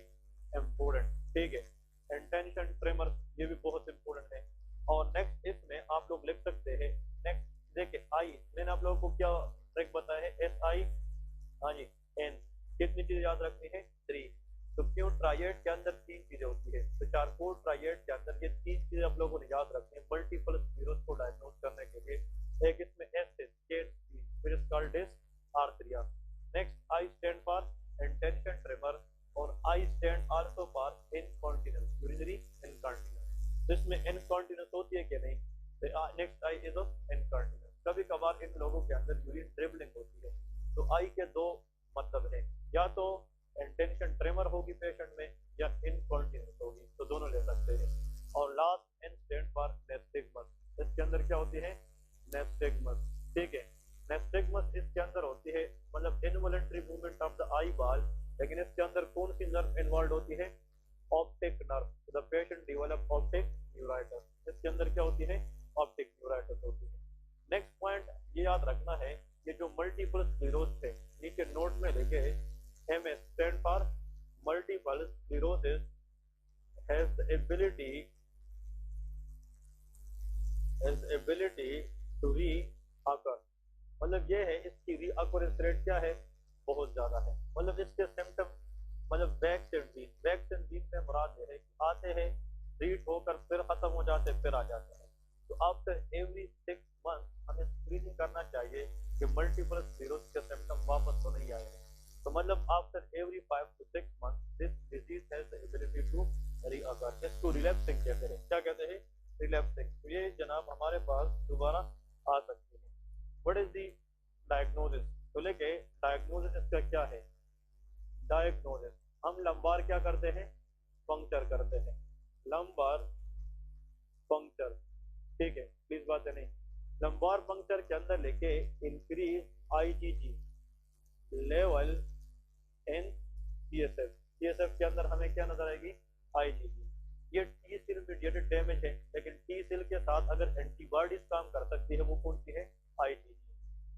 important, ठीक है, इंटेंशन ट्रेमर ये भी बहुत इंपॉर्टेंट है। और नेक्स्ट इसमें आप लोग लिख सकते हैं, नेक्स्ट देखिए आई, मैंने आप लोगों को क्या ट्रिक बताया है, SI, हाँ जी, N, कितनी चीजें याद रखनी है, 3, तो क्यों ट्राइएड के अंदर तीन चीजें होती है, तो चारकोट ट्राइएड के अंदर ये तीन चीजें आप लोगों ने याद कंटिन्यूस होती है कि नहीं? Next I is of incontinence. कभी कभार इन लोगों के अंदर यूरिन ड्रिबलिंग होती है। तो आई के दो मतलब है, या तो इंटेंशन ट्रेमर होगी पेशेंट में या इनकंटिन्यूस होगी, तो दोनों ले सकते हैं। और लास्ट एन स्टैंड फॉर नेस्टिगमस। इसके अंदर क्या होती है? नेस्टिगमस। ठीक है, नेस्टिगमस इसके अंदर होती है मतलब involuntary movement of the eye ball, लेकिन इसके अंदर कौन सी नर्व इन्वॉल्व होती है? Optic nerve. The patient develop optic neuritis. इसके अंदर क्या होती है? ऑप्टिक न्यूराइटिस होती है। नेक्स्ट पॉइंट ये याद रखना है, ये जो मल्टीपल स्क्लेरोसिस है, नीचे नोट में लिखे MS stand for multiple sclerosis has the ability to recur. मतलब ये है, इसकी रीअकरेंस रेट क्या है? बहुत ज्यादा है। मतलब इसके सिम्टम मतलब wax and wane. Wax and wane से मुराद ये है कि आते हैं, ट्रीट होकर फिर खत्म हो जाते हैं, फिर आ जाते हैं। तो आफ्टर एवरी 6 मंथ हमें स्क्रीनिंग करना चाहिए कि मल्टीपल स्क्लेरोसिस के सिम्टम वापस तो नहीं आए हैं। तो मतलब after every 5 to 6 months this disease has the ability to recur. इसको रिलैप्सिंग कहते हैं। क्या कहते हैं? रिलैप्सिंग। तो ये जनाब हमारे पास दोबारा आ सकती है। What is the diagnosis? तो लेके डायग्नोसिस इसका क्या है? डायग्नोसिस हम लंबार क्या करते हैं? पंक्चर करते हैं। Lumbar puncture. ठीक है, प्लीज बात है नहीं। लंबार पंक्चर के अंदर लेके increase IgG level in CSF। CSF के अंदर हमें क्या नजर आएगी? IgG। ये टी सेल मीडिएटेड डैमेज है, लेकिन टी सेल के साथ अगर एंटीबॉडीज काम कर सकती है, वो कौन सी है? IgG।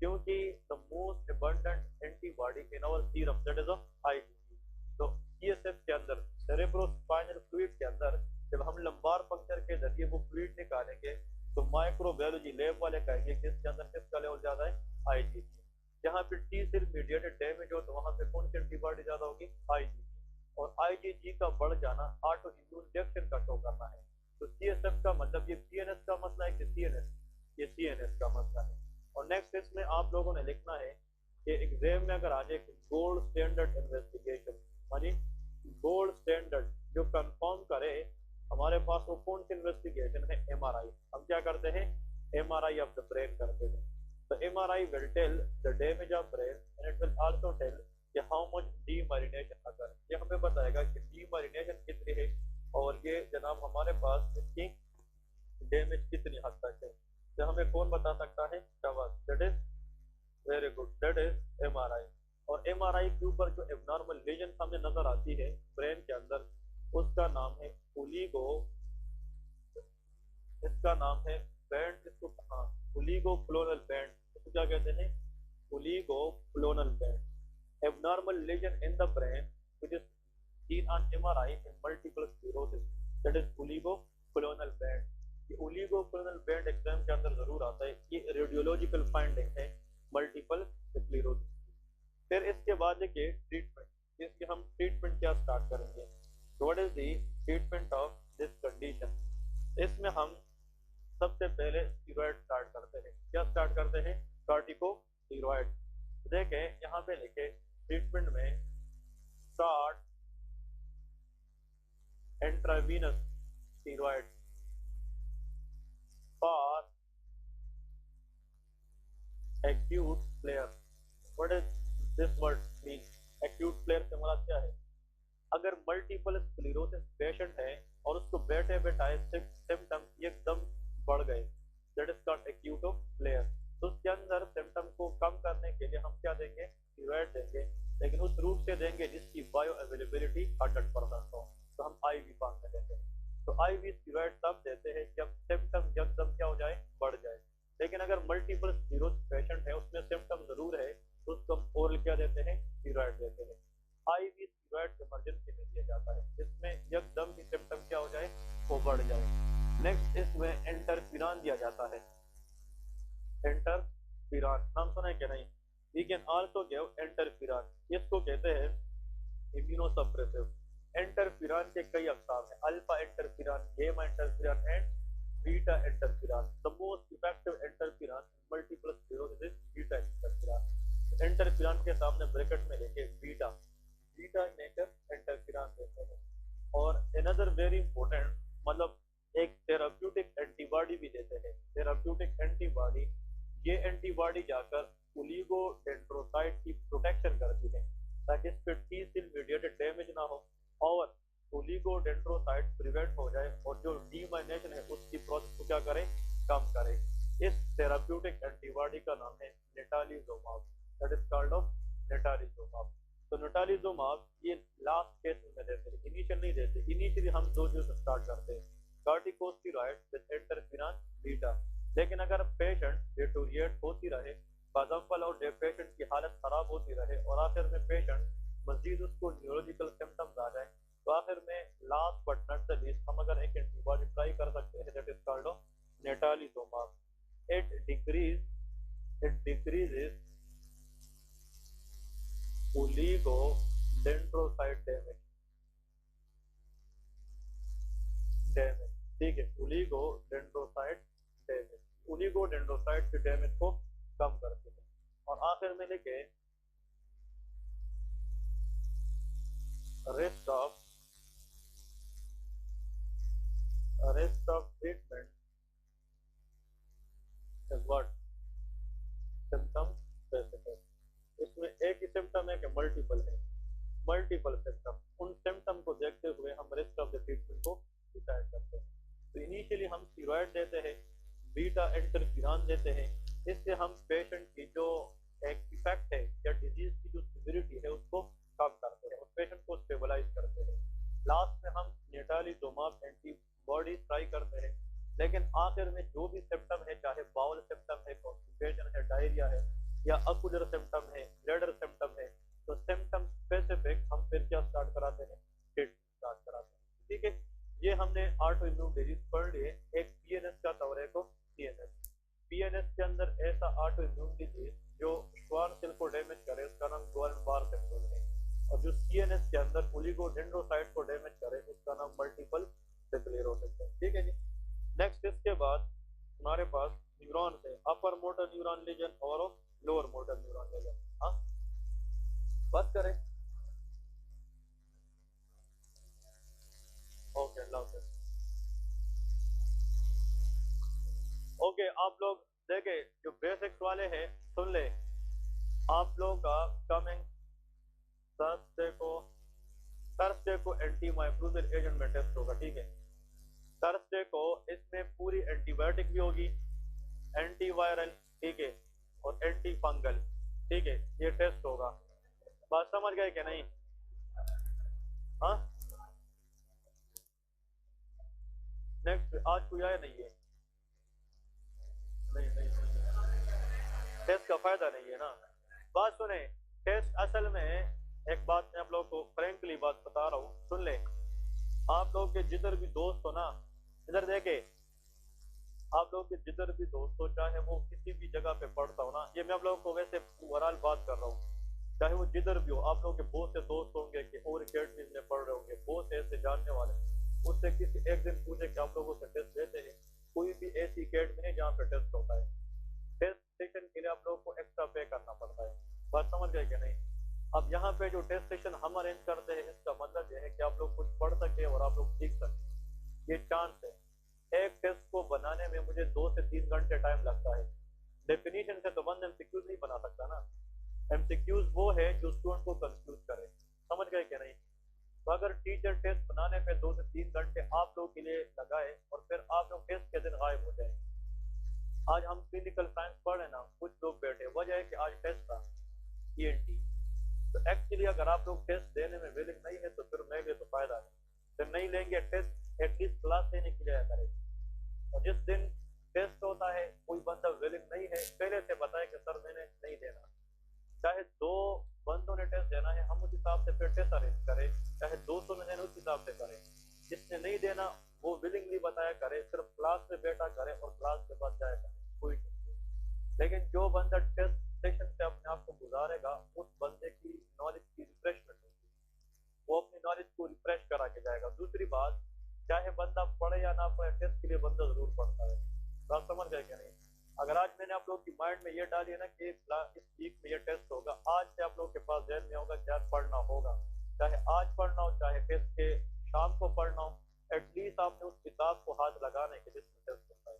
क्योंकि the most abundant antibody in our serum that is IgG। तो CSF के अंदर सेरेब्रोस्पाइनल फ्लूइड के अंदर जब हम लंबार पंक्चर के जरिए वो फ्लूइड निकालेंगे, तो माइक्रोबायोलॉजी लैब वाले कहेंगे कि इसके अंदर किसका लेवल ज्यादा है? IgG। जहाँ पे टी सेल मीडिएटेड डैमेज हो, तो वहां पे कौन सी एंटीबॉडी ज्यादा होगी? IgG। और IgG का बढ़ जाना ऑटो इम्यून रिएक्शन का शो करना है। तो CSF का मतलब ये CNS का मसला है कि CNS? ये CNS का मसला है। और नेक्स्ट इसमें आप लोगों ने लिखना है कि एग्जाम में अगर आ जाए गोल्ड स्टैंडर्ड इन्वेस्टिगेशन, मानी गोल्ड स्टैंडर्ड जो कंफर्म करे हमारे पास, वो कौन सी इन्वेस्टिगेशन है? MRI। हम क्या करते हैं? MRI ऑफ द ब्रेन करते हैं। तो MRI will tell the damage of brain and it will also tell कि how much demyelination occur। ये हमें बताएगा कि demyelination कितनी है और ये जनाब हमारे पास इसकी डैमेज कितनी हद तक है। तो हमें कौन बता सकता है? शाबाश, that is very good, that is MRI। और MRI के ऊपर जो एबनॉर्मल लीजन हमें नजर आती है ब्रेन के अंदर, उसका नाम है ओलिगो, इसका नाम है बैंड, इसको हाँ ओलिगोक्लोनल बैंड। इसको क्या कहते हैं? Oligoclonal band. Abnormal lesion in the brain which is seen on MRI in multiple sclerosis, that is oligoclonal band। ये ओलिगोक्लोनल बैंड एग्जाम के अंदर जरूर आता है। ये रेडियोलॉजिकल फाइंडिंग है मल्टीपल स्क्लेरोसिस। फिर इसके बाद देखिए ट्रीटमेंट। इसके हम ट्रीटमेंट क्या स्टार्ट करेंगे? What is the treatment of this condition? इसमें हम सबसे पहले स्टीरॉयड स्टार्ट करते हैं। क्या स्टार्ट करते हैं? कॉर्टिकोस्टेरॉइड। देखें यहाँ पे लिखे ट्रीटमेंट में start intravenous steroid for acute flare. What is this word mean? Acute flare से मतलब क्या है? अगर मल्टीपल स्क्लेरोसिस पेशेंट है और उसको बैठे बैठाए सिम्टम एकदम बढ़ गए, that is called acute flare. तो उसके अंदर सिम्टम को कम करने के लिए हम क्या देंगे? स्टीरॉयड देंगे, लेकिन उस रूप से देंगे जिसकी बायो अवेलेबिलिटी 100% हो। तो हम IV फॉर्म में देते हैं। तो IV स्टीरॉयड तब देते हैं जब सिम्टम एकदम क्या हो जाए? बढ़ जाए। लेकिन अगर मल्टीपल स्क्लेरोसिस पेशेंट है, उसमें सिम्टम जरूर है, तो उसको हम ओरल क्या देते हैं? स्टीरॉयड देते हैं। IV स्टीरॉयड इमरजेंसी में दिया जाता है, जिसमें एकदम ही सिम्टम क्या हो जाए? वो बढ़ जाए। नेक्स्ट इसमें इंटरफिरान दिया जाता है। इंटरफिरान नाम सुना है क्या? नहीं। We can also give interferon. इसको कहते हैं इम्यूनोसप्रेसिव। इंटरफिरान के कई अकसाम हैं, alpha interferon, gamma interferon and beta interferon. The most effective interferon in multiple sclerosis is beta interferon. Interferon के सामने ब्रैकेट में लेके बीटा नेचर इंटरफिरान देते हैं। और अनदर वेरी इंपॉर्टेंट मतलब एक थेराप्यूटिक थेराप्यूटिक एंटीबॉडी, ये एंटीबॉडी जाकर ओलिगोडेंड्रोसाइट की प्रोटेक्शन करती है ताकि इस पर टी सेल मीडिएटेड डैमेज ना हो और ओलिगोडेंड्रोसाइट प्रिवेंट हो जाए और जो डीमाइनेशन है उसकी प्रोसेस को क्या करे, कम करे। इस थेराप्यूटिक एंटीबॉडी का नाम है नेटालिजोमाब, दैट इज कॉल्ड ऑफ नेटालिजोमाब। तो नेटालिजोमाब ये लास्ट केस में देते हैं, इनिशियल नहीं देते। इनिशियली हम दो चीज स्टार्ट करते हैं, कॉर्टिकोस्टेरॉइड विद इंटरफेरॉन बीटा। लेकिन अगर पेशेंट डिटोरिएट होती रहे बादफल और पेशेंट की हालत खराब होती रहे और आखिर में पेशेंट मजीद उसको न्यूरोलॉजिकल सिम्टम्स आ जाए तो आखिर में last but not the least हम अगर एक एंटीबॉडी ट्राई कर सकते हैं, that is called of natalizumab. It decreases oligodendrocyte damage, ठीक है, ओलिगोडेंड्रोसाइट डैमेज, ओलिगोडेंड्रोसाइट के डैमेज को कम करते हैं। और आखिर में लिखे rest of treatment is what symptom specific। इसमें एक ही सिम्टम है कि मल्टीपल है, मल्टीपल सिम्टम, उन सिम्टम को देखते हुए हम रेस्ट ऑफ द ट्रीटमेंट को डिसाइड करते हैं। तो इनिशियली हम स्टेरॉइड देते हैं, बीटा इंटरफेरॉन देते हैं, इससे हम पेशेंट की जो एक इफेक्ट है या डिजीज की जो सिविरिटी है उसको कम करते हैं और पेशेंट को स्टेबलाइज करते हैं। लास्ट में हम नेटालिजोमाब एंटीबॉडी ट्राई करते हैं, लेकिन आखिर में जो भी सिम्टम है, चाहे बाउल सिम्टम है, कॉन्स्टिपेशन है, डायरिया है या अकुलर सिम्टम है, ब्लडर सिम्टम है, तो सिम्टम स्पेसिफिक हम फिर क्या स्टार्ट कराते हैं, ट्रीटमेंट स्टार्ट कराते हैं। ठीक है, ये हमने ऑटो इम्यून डिजीज पढ़ लिए। एक पीएनएस का तौर को सीएनएस, पीएनएस के अंदर ऐसा ऑटो इम्यून डिजीज जो श्वान सेल को डैमेज करे उसका नाम गुएन-बार सिंड्रोम है, और जो सीएनएस के अंदर ओलिगोडेंड्रोसाइट को डैमेज करे उसका नाम मल्टीपल स्क्लेरोसिस है। ठीक है जी। नेक्स्ट इसके बाद हमारे पास न्यूरॉन है, अपर मोटर न्यूरॉन लीजन और लोअर मोटर न्यूरॉन लीजन। हाँ, बात करें। ओके, ओके, आप लोग देखे जो बेसिक्स वाले हैं सुन ले। आप लोग का कमिंग थर्सडे को एंटीमाइक्रोबियल एजेंट में टेस्ट होगा। ठीक है, थर्सडे को इसमें पूरी एंटीबायोटिक भी होगी, एंटीवायरल, ठीक है, और एंटी फंगल। ठीक है, ये टेस्ट होगा। बात समझ गए कि नहीं? हाँ, नेक्स्ट आज कोई आया नहीं है? नहीं, टेस्ट का फायदा नहीं है ना। बात सुने, टेस्ट असल में एक बात मैं आप लोगों को फ्रेंकली बात बता रहा हूँ, सुन ले। आप लोग के जिधर भी दोस्त हो ना, इधर देखे, आप लोग के जिधर भी दोस्त हो, चाहे वो किसी भी जगह पे पढ़ता हो ना, ये मैं आप लोगों को वैसे ओवरऑल बात कर रहा हूँ, चाहे वो जिधर भी हो, आप लोग के बहुत से दोस्त होंगे कि और अकेडमीज में पढ़ रहे होंगे, बहुत से ऐसे जानने वाले, उससे किसी एक दिन पूछे कि आप लोगों से टेस्ट देते हैं। कोई भी ऐसी अकेडमी है जहाँ पे टेस्ट होता है, टेस्ट सेशन के लिए आप लोगों को एक्स्ट्रा पे करना पड़ता है। बात समझ गए कि नहीं? अब यहाँ पे जो टेस्ट सेशन हम अरेंज करते हैं, इसका मतलब यह है कि आप लोग कुछ पढ़ सके और आप लोग सीख सके, ये चांस है। एक टेस्ट को बनाने में मुझे 2 से 3 घंटे टाइम लगता है। डेफिनेशन से तो बंद एमसीक्यूज नहीं बना सकता ना, एमसीक्यूज वो है जो स्टूडेंट को कंफ्यूज करे। समझ गए कि नहीं? तो अगर टीचर टेस्ट बनाने पे 2 से 3 घंटे आप लोग के लिए लगाए और फिर आप लोग टेस्ट के दिन गायब हो जाए। आज हम क्लिनिकल साइंस पढ़ रहे ना, कुछ लोग बैठे, वजह है कि आज टेस्ट था ईएनटी। तो एक्चुअली अगर आप लोग टेस्ट देने में विलिंग नहीं है तो फिर मैं भी तो फायदा नहीं, फिर नहीं लेंगे टेस्ट, एटलीस्ट क्लास लेने के लिए करें। और जिस दिन टेस्ट होता है कोई बंदा विलिंग नहीं है, पहले से बताए कि सर मैंने नहीं देना, चाहे 2 बंदों ने टेस्ट देना है, हम उस हिसाब से फिर टेस्ट अरेंज करें, चाहे 200 ने देना उस हिसाब से करें। जिसने नहीं देना वो विलिंगली बताया करे, सिर्फ क्लास में बैठा करे और क्लास के बाद जाया करे, कोई नहीं। लेकिन जो बंदा टेस्ट सेशन से अपने आप को गुजारेगा, उस बंदे की नॉलेज की रिफ्रेशमेंट होगी, वो अपनी नॉलेज को रिफ्रेश करा के जाएगा। दूसरी बात, चाहे बंदा पढ़े या ना पढ़े, टेस्ट के लिए बंदा जरूर पढ़ता है। बात समझ गए क्या नहीं? अगर आज मैंने आप लोग की माइंड में ये डाली है ना कि इस वीक में ये टेस्ट होगा, आज से आप लोग के पास ध्यान में होगा क्या पढ़ना होगा, चाहे आज पढ़ना हो चाहे टेस्ट के शाम को पढ़ना हो, एटलीस्ट आपने उस किताब को हाथ लगाने के जिसमें टेस्ट होता है।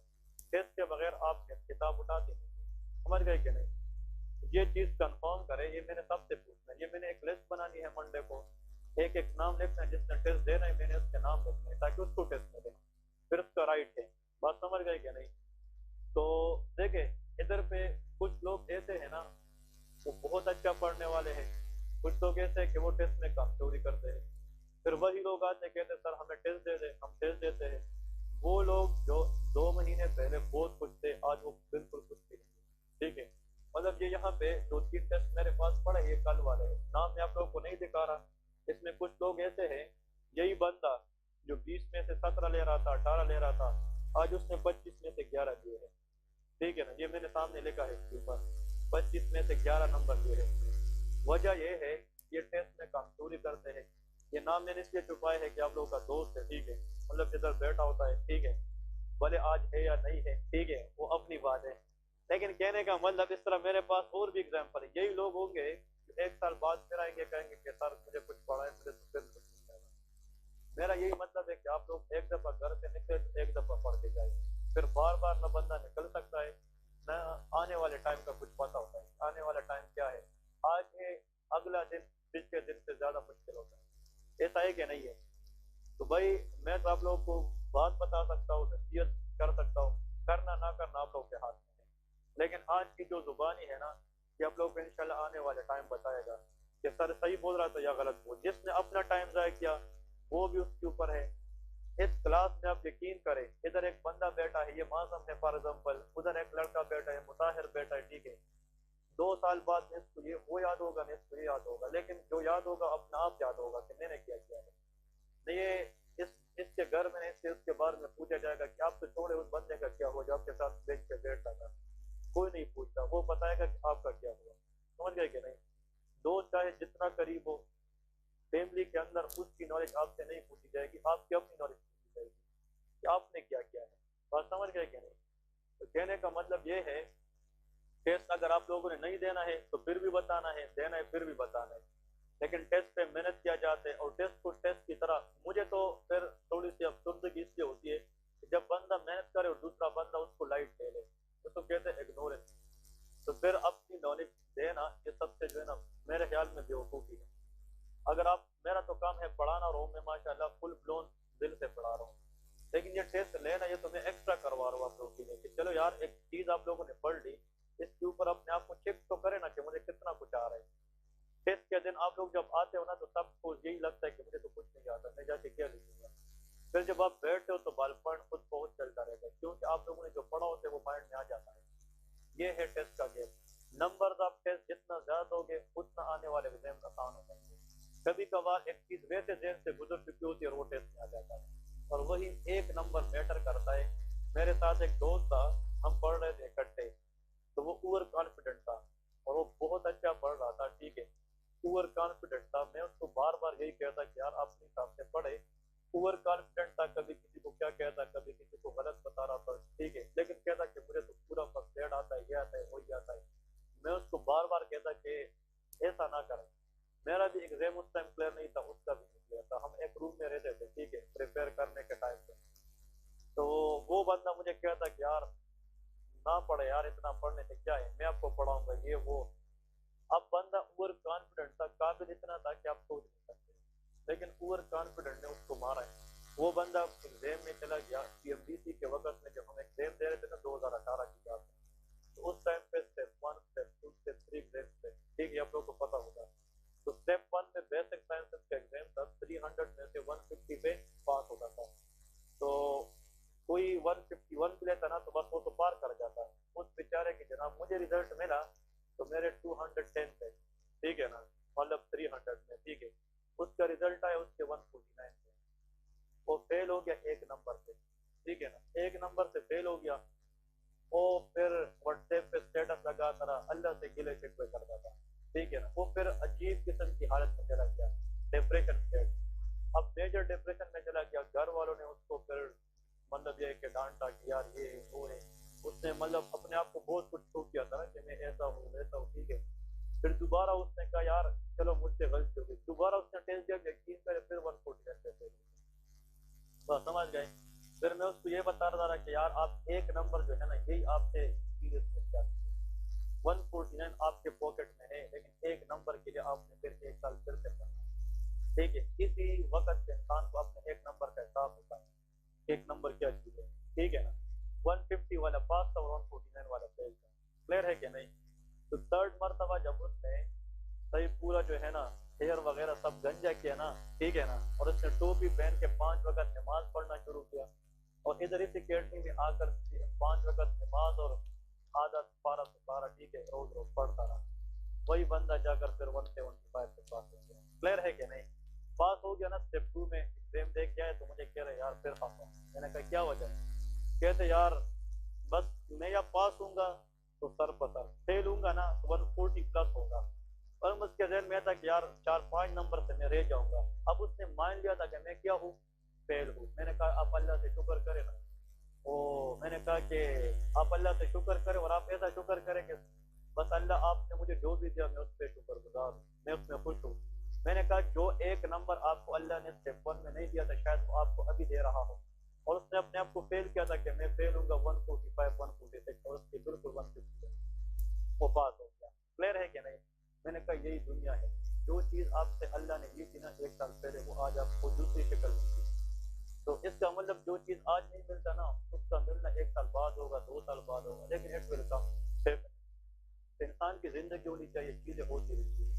टेस्ट के बगैर बगैर आप किताब उठाते नहीं, समझ गए कि नहीं। ये चीज कंफर्म करे, ये मैंने सबसे पूछना है। ये मैंने एक लिस्ट बनानी है, मंडे को एक एक नाम लिखना है, जिसने टेस्ट देना है मैंने उसके नाम लिखना है ताकि उसको टेस्ट मिले, फिर उसका राइट है। बात समझ गए कि नहीं। तो देखे इधर पे कुछ लोग ऐसे हैं ना, वो बहुत अच्छा पढ़ने वाले हैं, कुछ लोग ऐसे हैं कि वो टेस्ट में काम चोरी करते हैं, फिर वही लोग आते हैं कहते हैं सर हमें टेस्ट दे दे, हम टेस्ट देते हैं। वो लोग जो 2 महीने पहले बहुत कुछ थे, आज वो बिल्कुल कुछ भी नहीं। ठीक है, मतलब ये यहाँ पे 2-3 टेस्ट मेरे पास पड़े, ये कल वाले हैं, नाम मैं आप लोगों को नहीं दिखा रहा। इसमें कुछ लोग ऐसे हैं, यही बंदा जो 20 में से 17 ले रहा था, 18 ले रहा था, आज उसने 25 में से 11 दिए हैं। ठीक है ना, ये मेरे सामने लिखा है इसके ऊपर, 25 में से 11 नंबर दिए हैं। वजह ये है ये टेस्ट में काम चोरी करते हैं। ये नाम मैंने इसलिए छुपाया है कि आप लोगों का दोस्त है, ठीक है, मतलब इधर बैठा होता है, ठीक है, भले आज है या नहीं है, ठीक है, वो अपनी बात है। लेकिन कहने का मतलब इस तरह मेरे पास और भी एग्जाम्पल है, यही लोग होंगे एक साल बाद फिर आएंगे कहेंगे कि सर मुझे कुछ पढ़ा है, मुझे तो फिर कुछ नहीं आएगा। मेरा यही मतलब है कि आप लोग एक दफा घर से निकले तो एक दफा पढ़ के जाए, फिर बार बार न बंदा निकल सकता है न आने वाले टाइम का कुछ पता होता है। आने वाला टाइम क्या है, आज है, अगला दिन पिछले दिन से ज्यादा मुश्किल होता है, ऐसा है कि नहीं है। तो भाई मैं तो आप लोगों को बात बता सकता हूँ, नसीहत कर सकता हूँ, करना ना करना आप लोगों के हाथ में है। लेकिन आज की जो जुबानी है ना, ये आप लोगों को इंशाल्लाह आने वाले टाइम बताएगा कि सर सही बोल रहा था या गलत बोल। जिसने अपना टाइम ज़ाया किया वो भी उसके ऊपर है। इस क्लास में आप यकीन करें, इधर एक बंदा बैठा है, ये मासूम है फॉर एग्जाम्पल, उधर एक लड़का बैठा है, मुताहिर बैठा है, ठीक है, 2 साल बाद में इसको ये वो याद होगा, नहीं इसको ये याद होगा, लेकिन जो याद होगा अपना आप याद होगा कि मैंने क्या किया है। नहीं ये इसके घर में इससे उसके बारे में पूछा जाएगा कि आप तो छोड़े उस बंदे का क्या हुआ जो आपके साथ देख के बैठा था, कोई नहीं पूछता, वो बताएगा कि आपका क्या हुआ। समझ गए कि नहीं। दोस्त चाहे जितना करीब हो, फैमिली के अंदर उसकी नॉलेज आपसे नहीं पूछी जाएगी, आपकी अपनी नॉलेज पूछी जाएगी कि आपने क्या किया है। बात समझ गए कि नहीं। तो कहने का मतलब ये है, टेस्ट अगर आप लोगों ने नहीं देना है तो फिर भी बताना है, देना है फिर भी बताना है, लेकिन टेस्ट पे मेहनत किया जाता है। और टेस्ट को टेस्ट की तरह, मुझे तो फिर थोड़ी सी अफसुर्दगी इसलिए होती है कि जब बंदा मेहनत करे और दूसरा बंदा उसको लाइट ले ले, तो कहते हैं इग्नोरेंस। तो फिर अपनी नॉलेज देना ये सबसे जो है ना मेरे ख्याल में बेवकूफ़ी है। अगर आप, मेरा तो काम है पढ़ाना और मैं माशाल्लाह फुल ब्लोन दिल से पढ़ा रहा हूँ, लेकिन ये टेस्ट लेना ये तो मैं एक्स्ट्रा करवा रहा हूँ आप लोगों के लिए कि चलो यार एक चीज़ आप लोगों ने पढ़ ली, इसके ऊपर अपने आप को चेक तो करे ना कि मुझे कितना कुछ आ रहा है। टेस्ट के दिन आप लोग जब आते हो ना तो सबको यही लगता है कि मुझे तो कुछ नहीं आता, मैं जाके क्या लिखूंगा। फिर जब आप बैठते हो तो बालपन खुद बहुत चलता रहता है, क्योंकि आप लोगों ने जो पढ़ा होता है वो माइंड में आ जाता है। ये है टेस्ट का गेम। नंबर आप टेस्ट जितना ज्यादा दोगे उतना आने वाले एग्जाम आसान हो जाएंगे। कभी कभार एक चीज वैसे देर से गुजर चुकी होती है और वो टेस्ट में आ जाता है, और वही एक नंबर मैटर करता है। मेरे साथ एक दोस्त था, हम पढ़ रहे थे इकट्ठे, तो वो ओवर कॉन्फिडेंट था और वो बहुत अच्छा पढ़ रहा था, ठीक है, ओवर कॉन्फिडेंट था। मैं उसको बार बार यही कहता कि यार अपने हिसाब से पढ़े। ओवर कॉन्फिडेंट था, कभी किसी को क्या कहता, कभी किसी को गलत बता रहा था, ठीक है, लेकिन कहता कि मुझे तो पूरा फर्स्ट ग्रेड आता है, ये आता है, वही आता है। मैं उसको बार बार कहता कि ऐसा ना करें। मेरा भी एग्जाम उस टाइम क्लियर नहीं था, उसका भी नहीं क्लियर था, हम एक रूम में रहते थे, ठीक है, प्रिपेयर करने के टाइम पे। तो वो बंदा मुझे कहता कि यार ना पढ़े यार, इतना पढ़ने से क्या है, मैं आपको पढ़ाऊंगा, ये वो। अब बंदा ओवर कॉन्फिडेंट था, काबिल इतना था कि आप सोच नहीं सकते, लेकिन ओवर कॉन्फिडेंट ने उसको मारा है। वो बंदा एग्जाम में चला गया, पीएमडीसी के वक्त में जब हम एग्जाम दे रहे थे ना 2018 की बात है, तो उस टाइम पे स्टेप 1 स्टेप 2 स्टेप 3 एग्जाम थे, ठीक है, आप लोगों को पता होगा। तो स्टेप 1 में बेसिक साइंसेस का एग्जाम था, 300 में से 150 पे पास होता था। तो कोई 151 भी लेता ना तो बस वो तो पार कर जाता। उस बेचारे की जनाब मुझे रिजल्ट मिला तो मेरे 210 थे, ठीक है ना, मतलब 300 में, ठीक है, उसका रिजल्ट आया उसके 149 थे। वो फेल हो गया एक नंबर से, ठीक है ना, एक नंबर से फेल हो गया। वो फिर व्हाट्सएप पे स्टेटस लगाता रहा, अल्लाह से गिले शिकवे करता था, ठीक है ना। वो फिर अजीब किस्म की हालत में चला गया, डिप्रेशन स्टेट। अब मेजर डिप्रेशन में चला गया। घर वालों ने उसको फिर मतलब ये कि डांटा कि यार ये वो है, उसने मतलब अपने आप को बहुत कुछ शो किया था ना कि मैं ऐसा हूँ वैसा हूँ, ठीक है। फिर दोबारा उसने कहा यार चलो मुझसे गलती हो गई, दोबारा उसने टेस्ट दिया, यकीन करे फिर 149 पे फेल हो गया। बस समझ गए। फिर मैं उसको ये बता रहा था कि यार आप एक नंबर जो है ना यही आपसे सीरियस मिल जाती है। 149 आपके पॉकेट में है, लेकिन एक नंबर के लिए आपने फिर एक साल फिर से पढ़ना है। ठीक है, इसी वक्त से इंसान को अपने एक नंबर का हिसाब होता है, एक नंबर क्या चीज है। ठीक है ना, 150 वाला पास था और 149 वाला फेल था। क्लियर है कि नहीं? तो थर्ड मर्तबा जब उसने सही पूरा जो है ना हेयर वगैरह सब गंजा किया ना, ठीक है ना, और उसने टोपी पहन के 5 वक्त नमाज पढ़ना शुरू किया, और इधर इस अकेडमी में आकर 5 वक्त नमाज और आधा पारा से पारा, ठीक है, रोज रोज पढ़ता रहा, वही बंदा जाकर फिर 175 से पास हो गया। क्लियर है कि नहीं? पास हो गया ना, स्टेप 2 में एग्जाम दे के आए तो मुझे कह रहे यार फिर फांसा। मैंने कहा क्या वजह है? कहते यार बस मैं या पास हूँगा तो सर पर सर, फेल हूँगा ना तो 140 प्लस होगा। और मुझके जहन में था कि यार 4-5 नंबर से मैं रह जाऊंगा। अब उसने मान लिया था कि मैं क्या हूँ, फेल हूँ। मैंने कहा आप अल्लाह से शुक्र करें ना। ओ, मैंने कहा कि आप अल्लाह से शुक्र करें, और आप ऐसा शुक्र करें कि बस अल्लाह आपने मुझे जो भी दिया मैं उस पर शुक्रगुजार हूँ, मैं उसमें खुश हूँ। मैंने कहा जो एक नंबर आपको अल्लाह ने स्टेप 1 में नहीं दिया था शायद वो आपको अभी दे रहा हो, और उसने अपने आप को फेल किया था कि मैं फेल हूँगा 145 146, और उसकी बिल्कुल 150 वो पास हो गया। क्लियर है कि नहीं? मैंने कहा यही दुनिया है, जो चीज़ आपसे अल्लाह ने ली थी ना 1 साल पहले वो आज आपको दूसरी शक्ल मिलती है। तो इसका मतलब जो चीज़ आज नहीं मिलता ना उसका मिलना 1 साल बाद होगा, 2 साल बाद होगा, लेकिन इट विल कम। इंसान की जिंदगी होनी चाहिए, चीज़ें होती रहती है।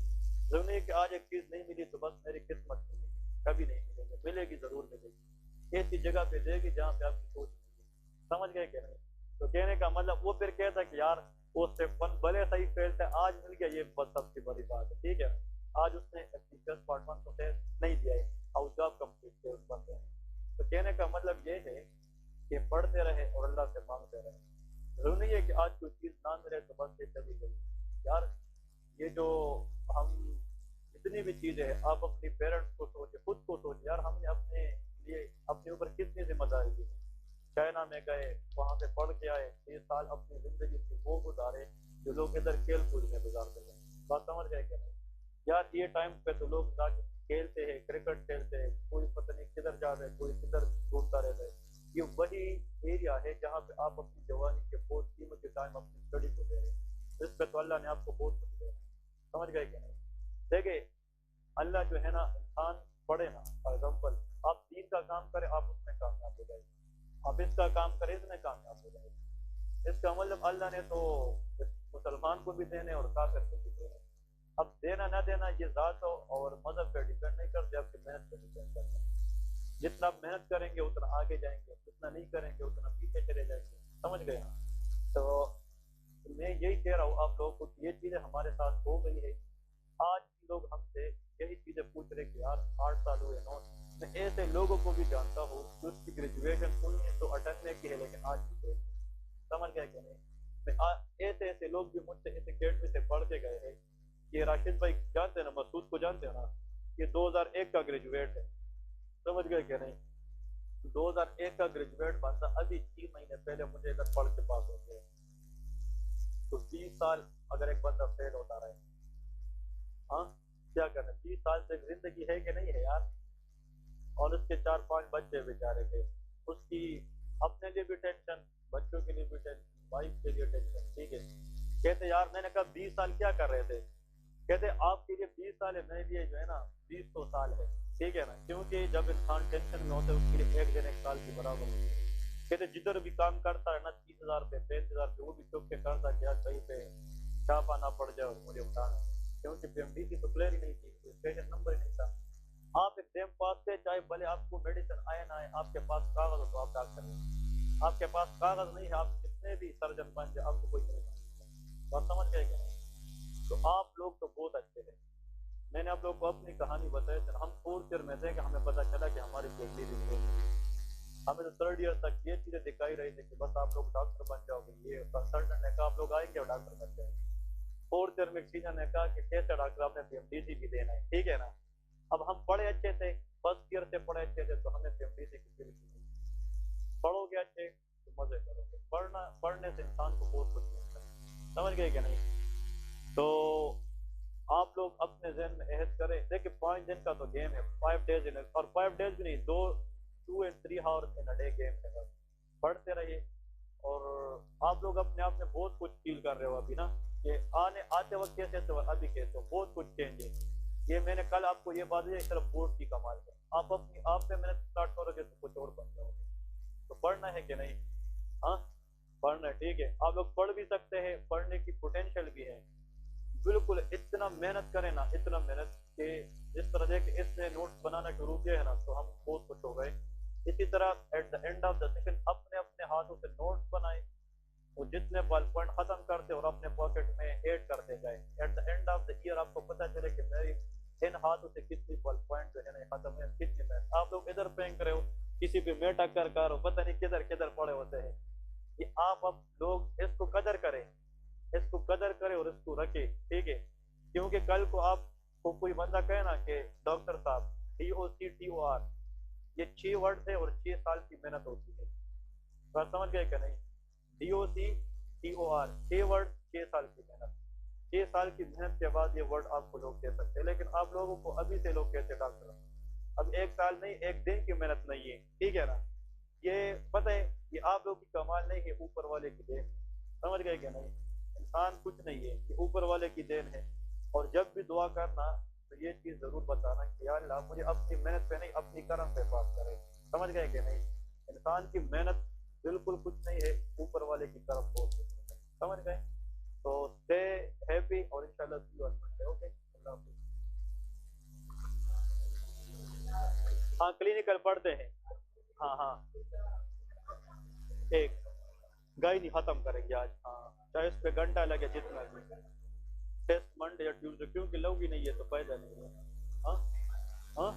जरूरी है कि आज एक चीज़ नहीं मिली तो बस मेरी किस्मत में नहीं है, कभी नहीं मिलेगी, मिलेगी जरूर मिलेगी, ऐसी जगह पे देगी जहाँ पे आपकी सोच नहीं। समझ गए कि नहीं? तो कहने का मतलब वो फिर कहता कि यार वो स्टेप 1 भले सही फेल था, आज मिल गया, ये बस सबसे बड़ी बात है। ठीक है, आज उसने टीचर्स पार्ट 1 तो टेस्ट नहीं दिया है, हाउस जॉब कंप्लीट किया उस बंदे ने। तो कहने का मतलब ये है कि पढ़ते रहे और अल्लाह से मांगते रहे। जरूरी नहीं है कि आज कोई चीज़ ना मिले तो बस ये चली गई। यार ये जो हम जितनी भी चीज़ें हैं, आप अपनी पेरेंट्स को सोचे, खुद को सोचे, यार हमने अपने लिए अपने ऊपर कितनी जिम्मेदारी दी है। चाइना में गए, वहाँ से पढ़ के आए, 3 साल अपनी जिंदगी से वो गुजारे जो लोग इधर खेल कूद में गुजारते हैं। बात समझ गए क्या नहीं? यार ये टाइम पे तो लोग जाके खेलते हैं, क्रिकेट खेलते हैं, कोई पता नहीं किधर जा रहे, कोई किधर घूमता रहता है। ये वही एरिया है जहाँ पे आप अपनी जवानी के बहुत कीमती टाइम अपनी स्टडी को दे रहे हैं। इस पे तो अल्लाह ने आपको बहुत कुछ दिया है। समझ गए क्या नहीं? देखिए अल्लाह जो है ना, इंसान पढ़े ना, फॉर एग्जाम्पल आप दीन का काम करें आप उसमें कामयाब हो जाएंगे, आप इसका काम करें इसमें कामयाब हो जाएंगे। इसका मतलब अल्लाह ने तो मुसलमान को भी देने और काफिर को भी देने। अब देना ना देना ये जात और मजहब पे डिपेंड नहीं करते, आपकी मेहनत पे डिपेंड करता है। जितना आप मेहनत करेंगे उतना आगे जाएंगे, जितना नहीं करेंगे उतना पीछे चले जाएंगे। समझ गए ना? तो मैं यही कह रहा हूँ आप लोगों को कि ये चीजें हमारे साथ हो गई है। आज भी लोग हमसे यही चीजें पूछ रहे कि यार 8 साल हुए 9। मैं ऐसे लोगों को भी जानता हूँ कि उसकी ग्रेजुएशन 1998 की है लेकिन आज भी फेल है। समझ गए कि नहीं? ऐसे ऐसे लोग भी मुझसे इस अकेडमी से पढ़ के गए हैं। ये राशिद भाई जानते हैं ना, मसूद को जानते हैं ना, ये 2001 का ग्रेजुएट है। समझ गए क्या नहीं? 2001 का ग्रेजुएट बंदा अभी 6 महीने पहले मुझे इधर पढ़ के पास हो गया। तो 20 साल अगर एक बंदा फेल होता रहे, हाँ क्या करना? 20 साल से जिंदगी है कि नहीं है यार? और उसके 4-5 बच्चे बेचारे थे, उसकी अपने लिए भी टेंशन, बच्चों के लिए भी टेंशन, वाइफ के लिए टेंशन। ठीक है, कहते यार, मैंने कहा 20 साल क्या कर रहे थे? कहते आपके लिए 20 साल है, मेरे लिए जो है ना 20 साल है। ठीक है ना, क्योंकि जब इंसान टेंशन में होता है उसके लिए एक दिन एक साल की बराबर होती है। कहते जिधर भी काम करता है ना 30,000 पे 35,000 पे वो भी चुप के करता क्या कहीं पे छापा ना पड़ जाए और मुझे उठाना, क्योंकि पीएमडीसी तो क्लियर ही नहीं थी, स्टेशन नंबर ही नहीं था। आप एग्जाम पास थे, चाहे भले आपको मेडिसिन आए ना आए, आपके पास कागज हो तो आप डॉक्टर हैं। आपके पास कागज नहीं है, आप कितने भी सर्जन बन जाए आपको कोई नहीं बना। बात समझ गए क्या? तो आप लोग तो बहुत अच्छे हैं। मैंने आप लोग को अपनी कहानी बताई थी, हम फोर्थ ईयर में थे कि हमें पता चला कि हमारी पीएचडी भी हो गई। हमें तो 3rd ईयर तक ये चीजें दिखाई रही थी कि बस आप लोग डॉक्टर बन जाओगे। ये कंसल्टेंट ने कहा आप लोग आएंगे और डॉक्टर बन जाएंगे। 4th ईयर में टीचर ने कहा कि कैसे डॉक्टर आपने पीएमडीसी भी देना है। ठीक है ना? अब हम पढ़े अच्छे थे, 1st ईयर से पढ़े अच्छे थे, तो हमें पीएमडीसी की जरूरत नहीं। पढ़ोगे अच्छे तो मजे करोगे। पढ़ने से इंसान को बहुत कुछ मिलता है। समझ गए क्या नहीं? तो आप लोग अपने जहन में अहद करें। देखिए 5 दिन का तो गेम है, 5 days इन, और 5 days भी नहीं, 2 and 3 hours in a day game है बस। पढ़ते रहिए। और आप लोग अपने आप में बहुत कुछ फील कर रहे हो अभी ना, कि आने आते वक्त कैसे थे और अभी कैसे हो, बहुत कुछ चेंज है। ये मैंने कल आपको ये बात दी, सिर्फ बोर्ड की कमाल है। आप अपनी आप पे मेहनत स्टार्ट करोगे तो कुछ और बन जाओगे। तो पढ़ना है कि नहीं? हाँ, पढ़ना है, ठीक है। आप लोग पढ़ भी सकते हैं, पढ़ने की पोटेंशियल भी है। बिल्कुल इतना मेहनत करें ना, इतना मेहनत कि जिस तरह देख इसने नोट्स बनाना शुरू किया है ना, तो हम बहुत खुश हो गए। इसी तरह at the end of the session अपने अपने हाथों से नोट्स बनाए, वो जितने बल पॉइंट खत्म करते और अपने पॉकेट में ऐड करते गए। At the end of the year आपको पता चले कि मेरी इन हाथों से कितनी बल पॉइंट जो है ना खत्म है, कितनी मेहनत। आप लोग इधर फेंक रहे हो, किसी पे मेटा कर पता नहीं किधर किधर पड़े होते हैं। ये आप अब लोग इसको कदर करें, इसको कदर करें और इसको रखें, ठीक है। क्योंकि कल को आपको कोई बंदा कहे ना कि डॉक्टर साहब DOCTOR, ये 6 वर्ड थे और 6 साल की मेहनत होती है। बात समझ गए क्या नहीं? DOCTOR, 6 वर्ड, 6 साल की मेहनत। 6 साल की मेहनत के बाद ये वर्ड आपको लोग कह सकते हैं, लेकिन आप लोगों को अभी से लोग कहते हैं डॉक्टर। अब 1 साल नहीं, एक दिन की मेहनत नहीं है, ठीक है ना? ये पता है, ये आप लोग की कमाल नहीं है, ऊपर वाले की देन है। समझ गए क्या नहीं? इंसान कुछ नहीं है, ये ऊपर वाले की देन है। और जब भी दुआ करना तो ये चीज जरूर बताना कि या अल्लाह मुझे अपनी मेहनत पे नहीं, अपनी कर्म पे पास करे। समझ गए कि नहीं? इंसान की मेहनत बिल्कुल कुछ नहीं है, ऊपर वाले की तरफ बहुत कुछ है। समझ गए? तो स्टे हैप्पी और इंशाल्लाह सी यू ऑन मंडे। ओके, अल्लाह हाफिज। हाँ, क्लिनिकल पढ़ते हैं। हाँ हाँ, एक गाय नहीं खत्म करेंगे आज। हाँ, चाहे इस पे घंटा लगे जितना भी। टेस्ट मंडे या ट्यूसडे, क्योंकि लोग ही नहीं है तो फायदा नहीं है। हाँ हाँ।